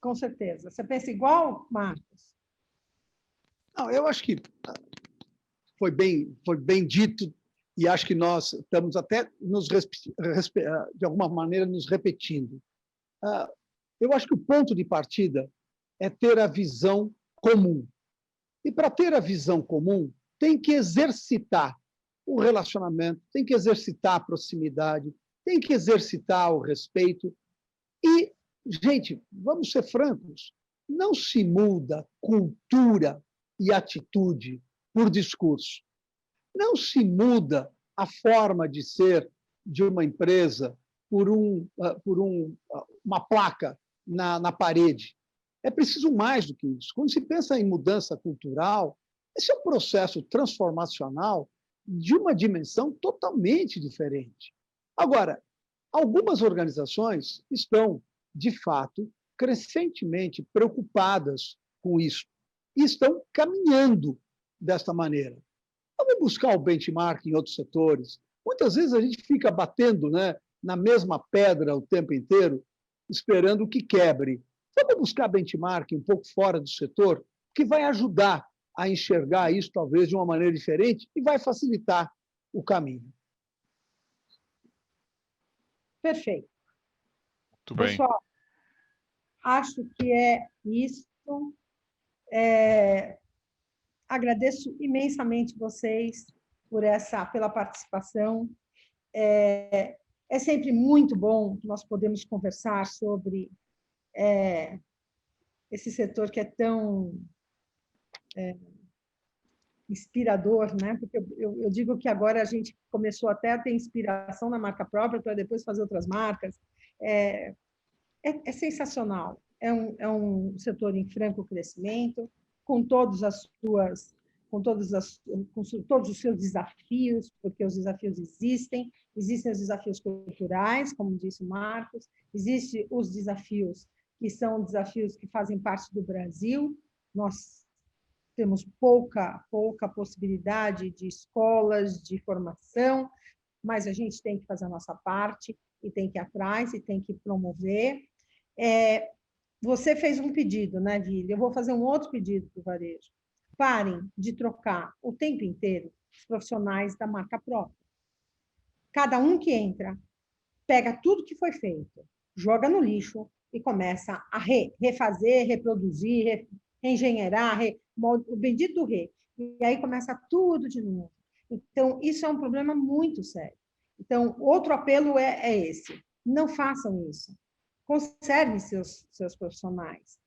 Com certeza. Você pensa igual, Marcos? Não, eu acho que foi bem dito, e acho que nós estamos até de alguma maneira nos repetindo. Eu acho que o ponto de partida é ter a visão comum. E para ter a visão comum, tem que exercitar o relacionamento, tem que exercitar a proximidade, tem que exercitar o respeito. E, gente, vamos ser francos, não se muda cultura e atitude por discurso. Não se muda a forma de ser de uma empresa por uma placa na parede. É preciso mais do que isso. Quando se pensa em mudança cultural, esse é um processo transformacional de uma dimensão totalmente diferente. Agora, algumas organizações estão, de fato, crescentemente preocupadas com isso e estão caminhando desta maneira. Vamos buscar o benchmark em outros setores. Muitas vezes a gente fica batendo, né, na mesma pedra o tempo inteiro, esperando que quebre. Vamos buscar benchmark um pouco fora do setor, que vai ajudar a enxergar isso talvez de uma maneira diferente e vai facilitar o caminho. Perfeito. Muito bem. Pessoal, acho que é isso. Agradeço imensamente vocês pela participação. É sempre muito bom que nós podemos conversar sobre esse setor que é tão inspirador, né? Porque eu digo que agora a gente começou até a ter inspiração na marca própria para depois fazer outras marcas. É sensacional. É um setor em franco crescimento, com todos os seus desafios, porque os desafios existem os desafios culturais, como disse o Marcos, existem os desafios que são desafios que fazem parte do Brasil. Nós temos pouca possibilidade de escolas, de formação, mas a gente tem que fazer a nossa parte e tem que ir atrás e tem que promover. Você fez um pedido, né, Vili? Eu vou fazer um outro pedido para o varejo. Parem de trocar o tempo inteiro os profissionais da marca própria. Cada um que entra, pega tudo que foi feito, joga no lixo e começa a refazer, reproduzir, reengenheirar, o bendito do re. E aí começa tudo de novo. Então, isso é um problema muito sério. Então, outro apelo é esse. Não façam isso. Conservem seus profissionais.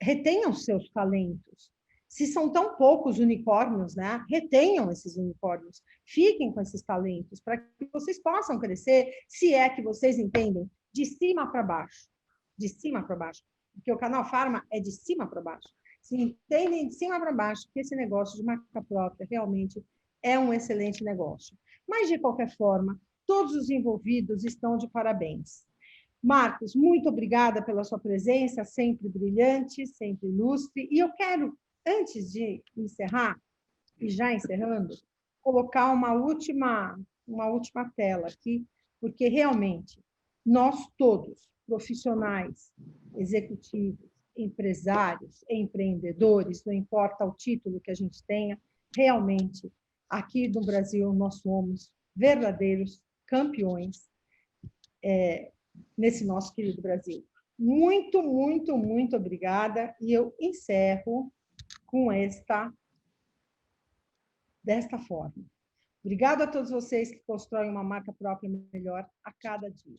Retenham seus talentos. Se são tão poucos unicórnios, né? Retenham esses unicórnios. Fiquem com esses talentos para que vocês possam crescer, se é que vocês entendem, de cima para baixo. De cima para baixo. Porque o Canal Farma é de cima para baixo. Se entendem de cima para baixo que esse negócio de marca própria realmente é um excelente negócio. Mas, de qualquer forma, todos os envolvidos estão de parabéns. Marcos, muito obrigada pela sua presença, sempre brilhante, sempre ilustre. E eu quero, antes de encerrar, e já encerrando, colocar uma última tela aqui, porque realmente nós todos, profissionais, executivos, empresários, empreendedores, não importa o título que a gente tenha, realmente, aqui no Brasil, nós somos verdadeiros campeões nesse nosso querido Brasil. Muito, muito, muito obrigada. E eu encerro com desta forma. Obrigado a todos vocês que constroem uma marca própria melhor a cada dia.